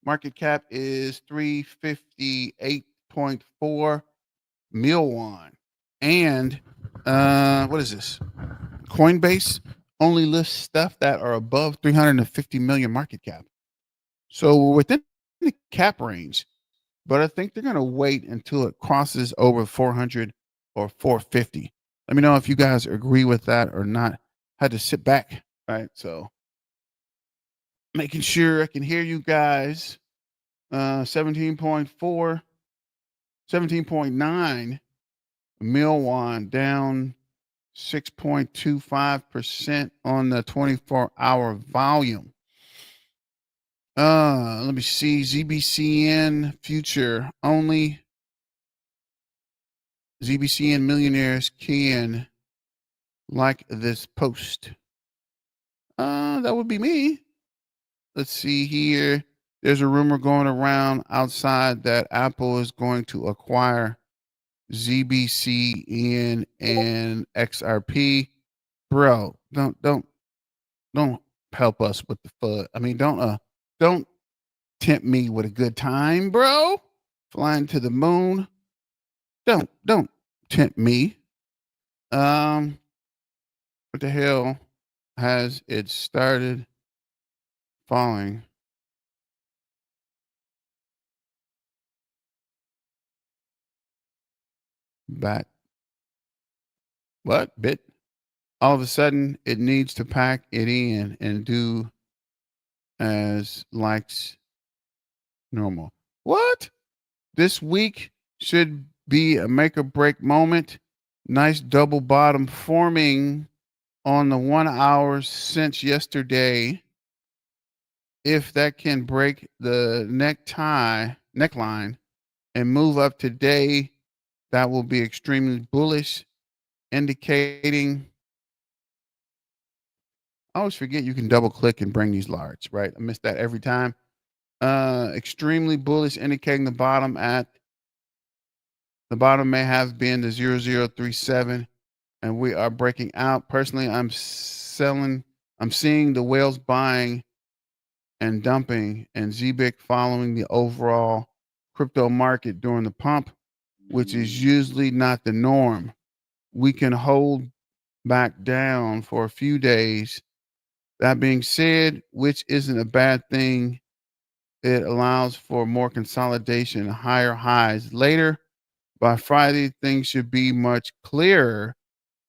Market cap is 358.4 mil. And what is this? Coinbase only lists stuff that are above 350 million market cap. So we're within the cap range, but I think they're going to wait until it crosses over 400 or 450. Let me know if you guys agree with that or not. Had to sit back, right? So making sure I can hear you guys. 17.4, 17.9 mil, down 6.25% on the 24-hour volume. Let me see. ZBCN future only. ZBCN millionaires can like this post. That would be me. Let's see here. There's a rumor going around outside that Apple is going to acquire ZBCN and XRP. Bro, don't help us with the FUD. I mean, don't tempt me with a good time, bro. Flying to the moon. Don't tempt me. What the hell has it started falling? Back. What? Bit? All of a sudden, it needs to pack it in and do as likes normal. What? This week should be a make or break moment. Nice double bottom forming on the 1 hour since yesterday. If that can break the neckline and move up today, that will be extremely bullish, indicating. I always forget you can double click and bring these large, right? I miss that every time. Extremely bullish, indicating the bottom may have been the 0037 and we are breaking out. Personally, I'm seeing the whales buying and dumping, and Zebec following the overall crypto market during the pump, which is usually not the norm. We can hold back down for a few days. That being said, which isn't a bad thing, it allows for more consolidation and higher highs later. By Friday, things should be much clearer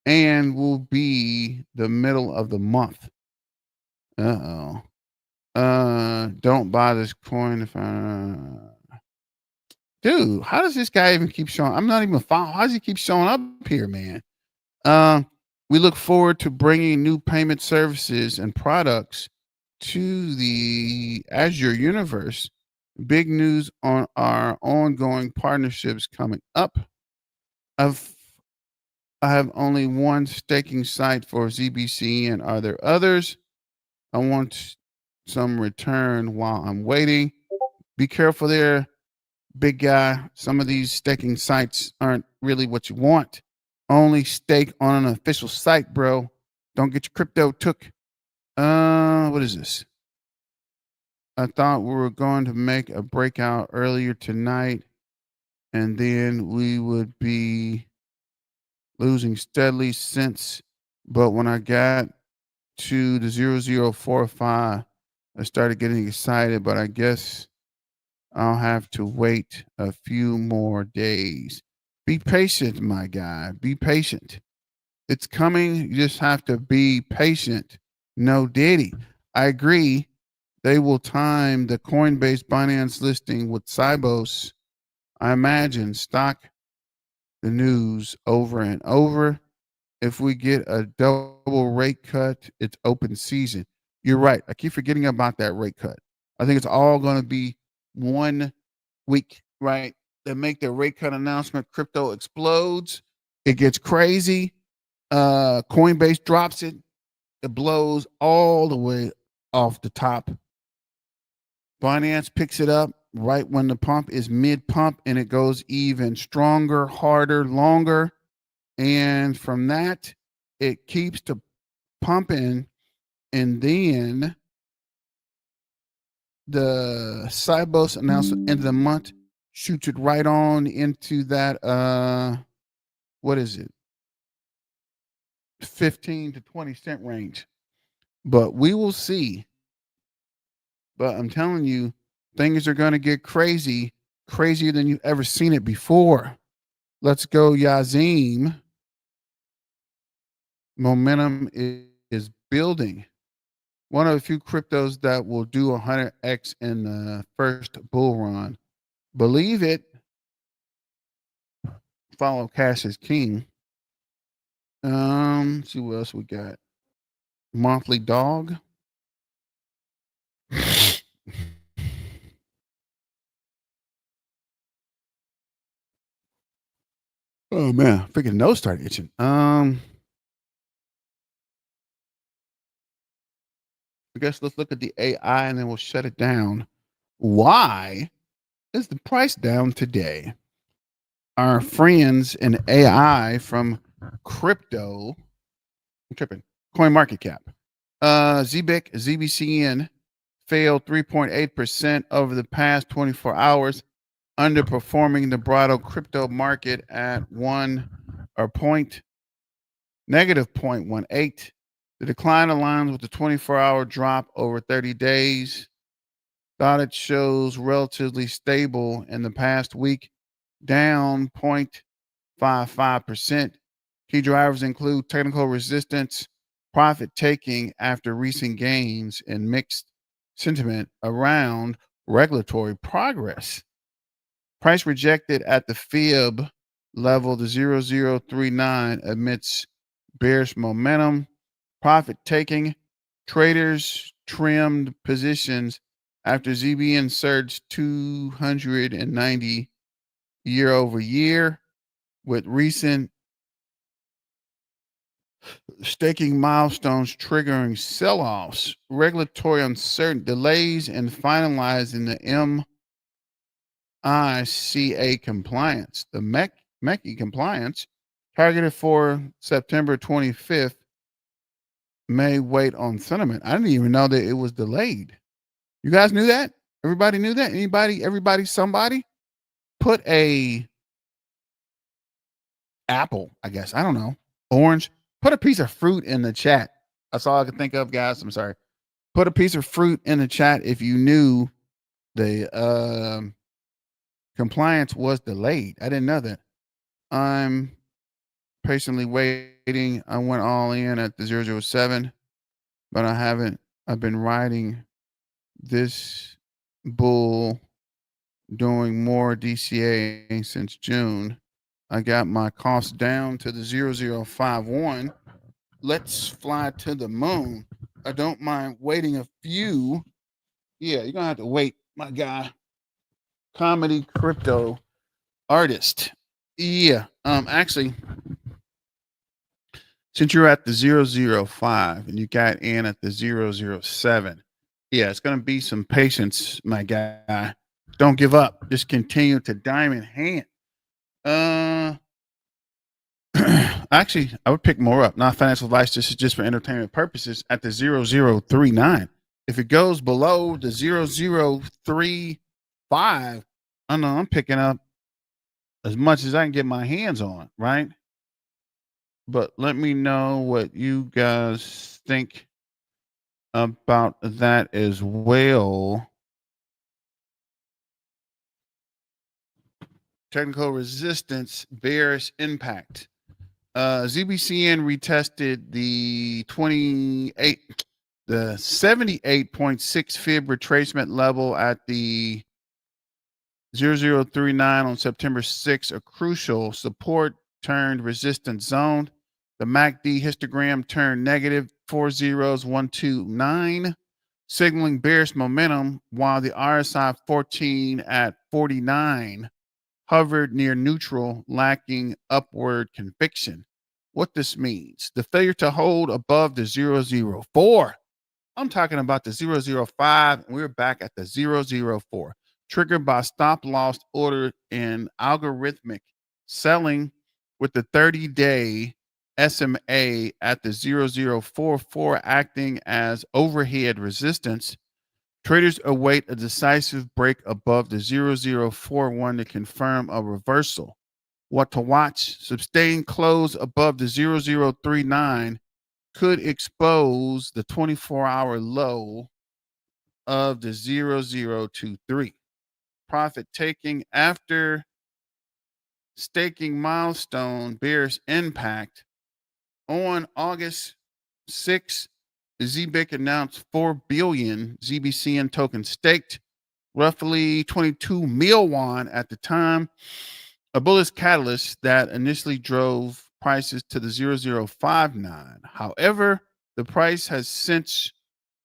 and will be the middle of the month. Uh-oh. Don't buy this coin if I dude, how does this guy even keep showing? I'm not even following. How does he keep showing up here, man? Um, we look forward to bringing new payment services and products to the Azure universe. Big news on our ongoing partnerships coming up. I've I have only one staking site for ZBCN. Are there others? I want some return while I'm waiting. Be careful there, big guy. Some of these staking sites aren't really what you want. Only stake on an official site, bro. Don't get your crypto took. What is this? I thought we were going to make a breakout earlier tonight, and then we would be losing steadily since. But when I got to the 0045, I started getting excited, but I guess I'll have to wait a few more days. Be patient, my guy. Be patient. It's coming. You just have to be patient. No diddy. I agree. They will time the Coinbase Binance listing with Cybos. I imagine stock the news over and over. If we get a double rate cut, it's open season. You're right. I keep forgetting about that rate cut. I think it's all going to be 1 week, right? They make their rate cut announcement, crypto explodes, it gets crazy. Coinbase drops it, it blows all the way off the top. Binance picks it up right when the pump is mid pump, and it goes even stronger, harder, longer. And from that, it keeps to pumping, and then the Cybos announcement end of the month shoots it right on into that what is it, 15 to 20 cent range. But we will see. But I'm telling you, things are going to get crazy, crazier than you've ever seen it before. Let's go, Yazim. Momentum is building. One of the few cryptos that will do 100x in the first bull run. Believe it. Follow Cash is King. Let's see what else we got. Monthly Dog. Oh man, freaking nose started itching. I guess let's look at the AI and then we'll shut it down. Why is the price down today? Our friends in AI from crypto, I'm tripping, Coin Market Cap. Zebec, ZBCN failed 3.8% over the past 24 hours, underperforming the broader crypto market at negative 0.18. The decline aligns with the 24-hour drop over 30 days. Thought it shows relatively stable in the past week, down 0.55%. Key drivers include technical resistance, profit taking after recent gains, and mixed sentiment around regulatory progress. Price rejected at the fib level, the 0039, amidst bearish momentum. Profit taking, traders trimmed positions after ZBN surged 290 year over year, with recent staking milestones triggering sell-offs. Regulatory uncertainty, delays in finalizing the MiCA compliance, the MECI compliance targeted for September 25th, may wait on sentiment. I didn't even know that it was delayed. You guys knew that? Everybody knew that? Anybody, everybody, somebody? Put a apple, I guess. I don't know. Orange. Put a piece of fruit in the chat. That's all I can think of, guys. I'm sorry. Put a piece of fruit in the chat if you knew the compliance was delayed. I didn't know that. I'm patiently waiting. I went all in at the 007, but I haven't. I've been riding this bull doing more DCA since June. I got my costs down to the 0051. Let's fly to the moon. I don't mind waiting a few. Yeah, you're gonna have to wait, my guy. Comedy crypto artist. Yeah. Actually, since you're at the 005 and you got in at the 007, yeah, it's gonna be some patience, my guy. Don't give up. Just continue to diamond hand. Actually, I would pick more up. Not financial advice. This is just for entertainment purposes at the 0039. If it goes below the 0035, I know I'm picking up as much as I can get my hands on, right? But let me know what you guys think about that as well. Technical resistance, bearish impact. ZBCN retested the 78.6 fib retracement level at the 0039 on September 6, a crucial support turned resistance zone. The MACD histogram turned negative 40129, signaling bearish momentum, while the RSI 14 at 49 hovered near neutral, lacking upward conviction. What this means: the failure to hold above the 004. I'm talking about the 005, and we're back at the 004, triggered by stop loss order and algorithmic selling, with the 30-day SMA at the 0044 acting as overhead resistance. Traders await a decisive break above the 0041 to confirm a reversal. What to watch: sustained close above the 0039 could expose the 24-hour low of the 0023. Profit taking after staking milestone bears impact. On August 6th, Zebec announced 4 billion ZBCN tokens staked, roughly 22 mil won at the time, a bullish catalyst that initially drove prices to the 0059. However, the price has since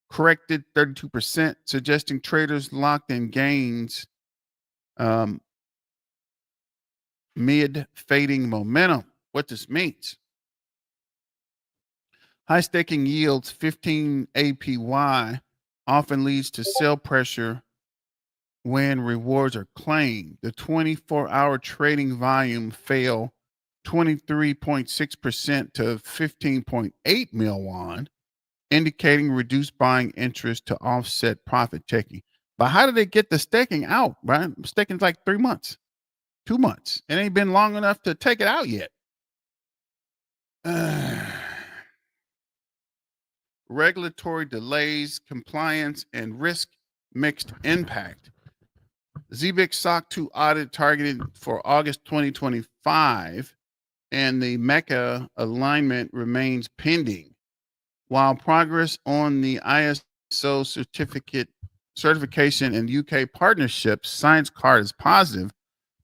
corrected 32%, suggesting traders locked in gains mid fading momentum. What this means: high staking yields 15 APY often leads to sell pressure when rewards are claimed. The 24-hour trading volume fell 23.6% to 15.8 mil won, indicating reduced buying interest to offset profit taking. But how did they get the staking out, right? Staking's like 3 months, 2 months. It ain't been long enough to take it out yet. Regulatory delays, compliance, and risk mixed impact. Zebec SOC 2 audit targeted for August 2025, and the MECA alignment remains pending. While progress on the ISO certification and UK partnerships science card is positive,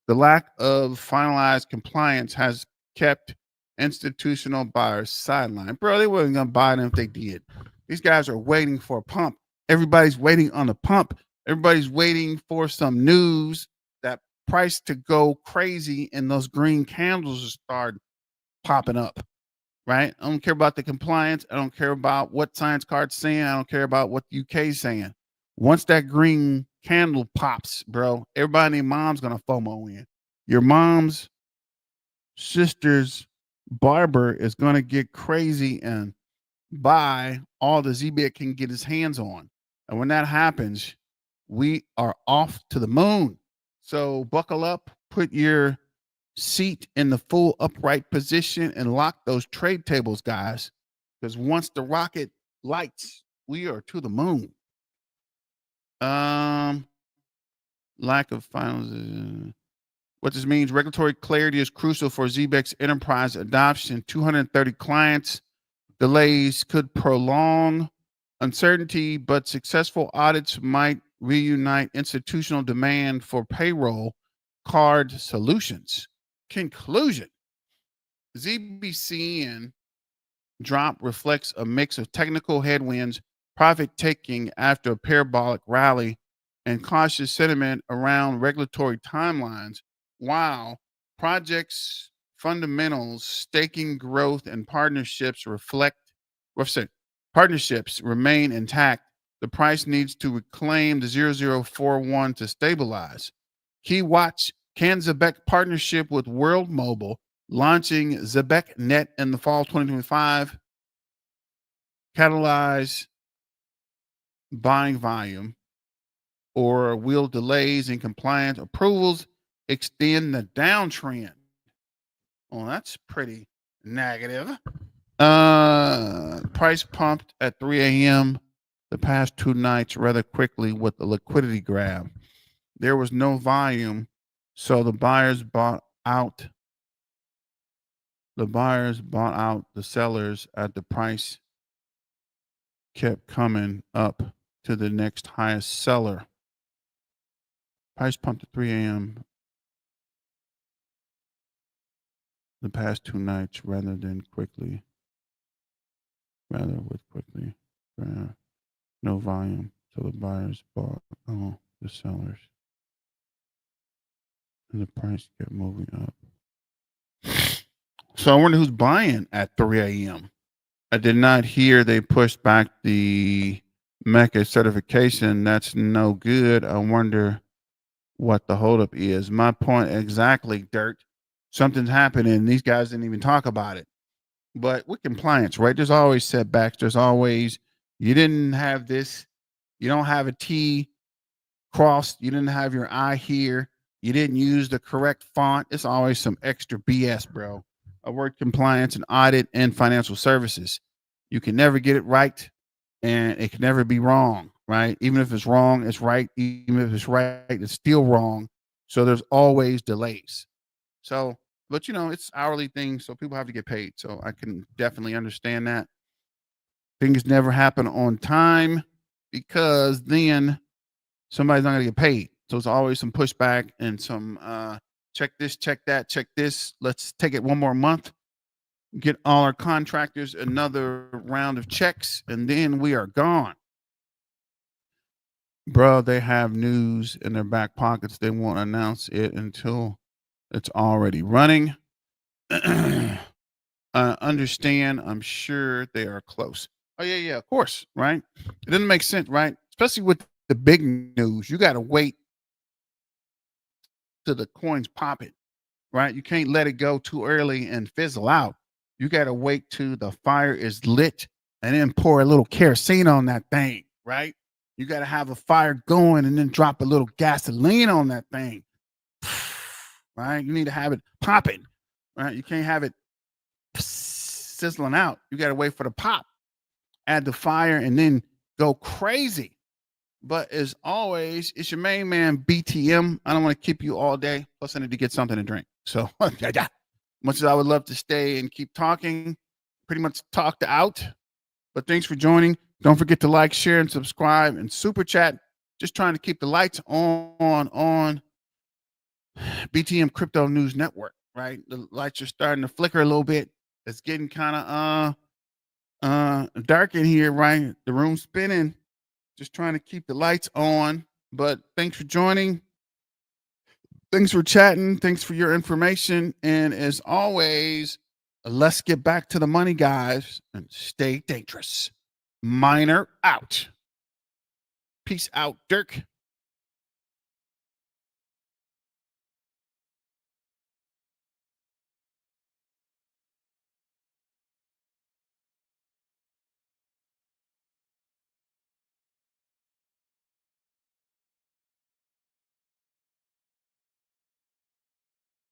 the lack of finalized compliance has kept institutional buyers sidelined. Bro, they wasn't gonna buy them if they did. These guys are waiting for a pump. Everybody's waiting on the pump. Everybody's waiting for some news, that price to go crazy and those green candles to start popping up, right? I don't care about the compliance. I don't care about what science card's saying. I don't care about what the UK is saying. Once that green candle pops, bro, everybody and their mom's gonna FOMO in. Your mom's sister's Barber is going to get crazy and buy all the ZBit can get his hands on. And when that happens, we are off to the moon. So buckle up, put your seat in the full upright position, and lock those trade tables, guys. Because once the rocket lights, we are to the moon. Lack of finals. What this means, regulatory clarity is crucial for Zebec's enterprise adoption. 230 clients. Delays could prolong uncertainty, but successful audits might reunite institutional demand for payroll card solutions. Conclusion: ZBCN drop reflects a mix of technical headwinds, profit taking after a parabolic rally, and cautious sentiment around regulatory timelines, while projects fundamentals, staking growth, and partnerships remain intact. The price needs to reclaim the 0041 to stabilize. Key watch: can Zebec partnership with World Mobile launching Zebec Net in the fall 2025 catalyze buying volume, or will delays in compliance approvals extend the downtrend? Well, that's pretty negative. Price pumped at 3 a.m. the past 2 nights rather quickly with the liquidity grab. There was no volume, so the buyers bought out. The buyers bought out the sellers at the price kept coming up to the next highest seller. Price pumped at 3 a.m. the past 2 nights rather with quickly. No volume, so the buyers bought the sellers. And the price kept moving up. So I wonder who's buying at 3 a.m. I did not hear they pushed back the MECA certification. That's no good. I wonder what the holdup is. My point exactly, Dirt. Something's happening. These guys didn't even talk about it. But with compliance, right? There's always setbacks. There's always, you didn't have this. You don't have a T crossed. You didn't have your I here. You didn't use the correct font. It's always some extra BS, bro. I worked compliance and audit and financial services. You can never get it right, and it can never be wrong, right? Even if it's wrong, it's right. Even if it's right, it's still wrong. So there's always delays. So, but it's hourly thing, so people have to get paid. So I can definitely understand that. Things never happen on time because then somebody's not gonna get paid. So it's always some pushback and some check this, check that, check this. Let's take it one more month. Get all our contractors another round of checks, and then we are gone. Bro, they have news in their back pockets. They won't announce it until it's already running. Understand, I'm sure they are close. Oh, yeah, of course, right? It doesn't make sense, right? Especially with the big news. You got to wait till the coins pop it, right? You can't let it go too early and fizzle out. You got to wait till the fire is lit and then pour a little kerosene on that thing, right? You got to have a fire going and then drop a little gasoline on that thing, right? You need to have it popping, right? You can't have it sizzling out. You got to wait for the pop, add the fire, and then go crazy. But as always, it's your main man, BTM. I don't want to keep you all day. Plus, I need to get something to drink. So, much as I would love to stay and keep talking, pretty much talked out. But thanks for joining. Don't forget to like, share, and subscribe, and super chat. Just trying to keep the lights on BTM Crypto News Network, right? The lights are starting to flicker a little bit. It's getting kind of dark in here, right? The room's spinning. Just trying to keep the lights on. But thanks for joining. Thanks for chatting. Thanks for your information. And as always, let's get back to the money, guys, and stay dangerous. Miner out. Peace out, Dirk.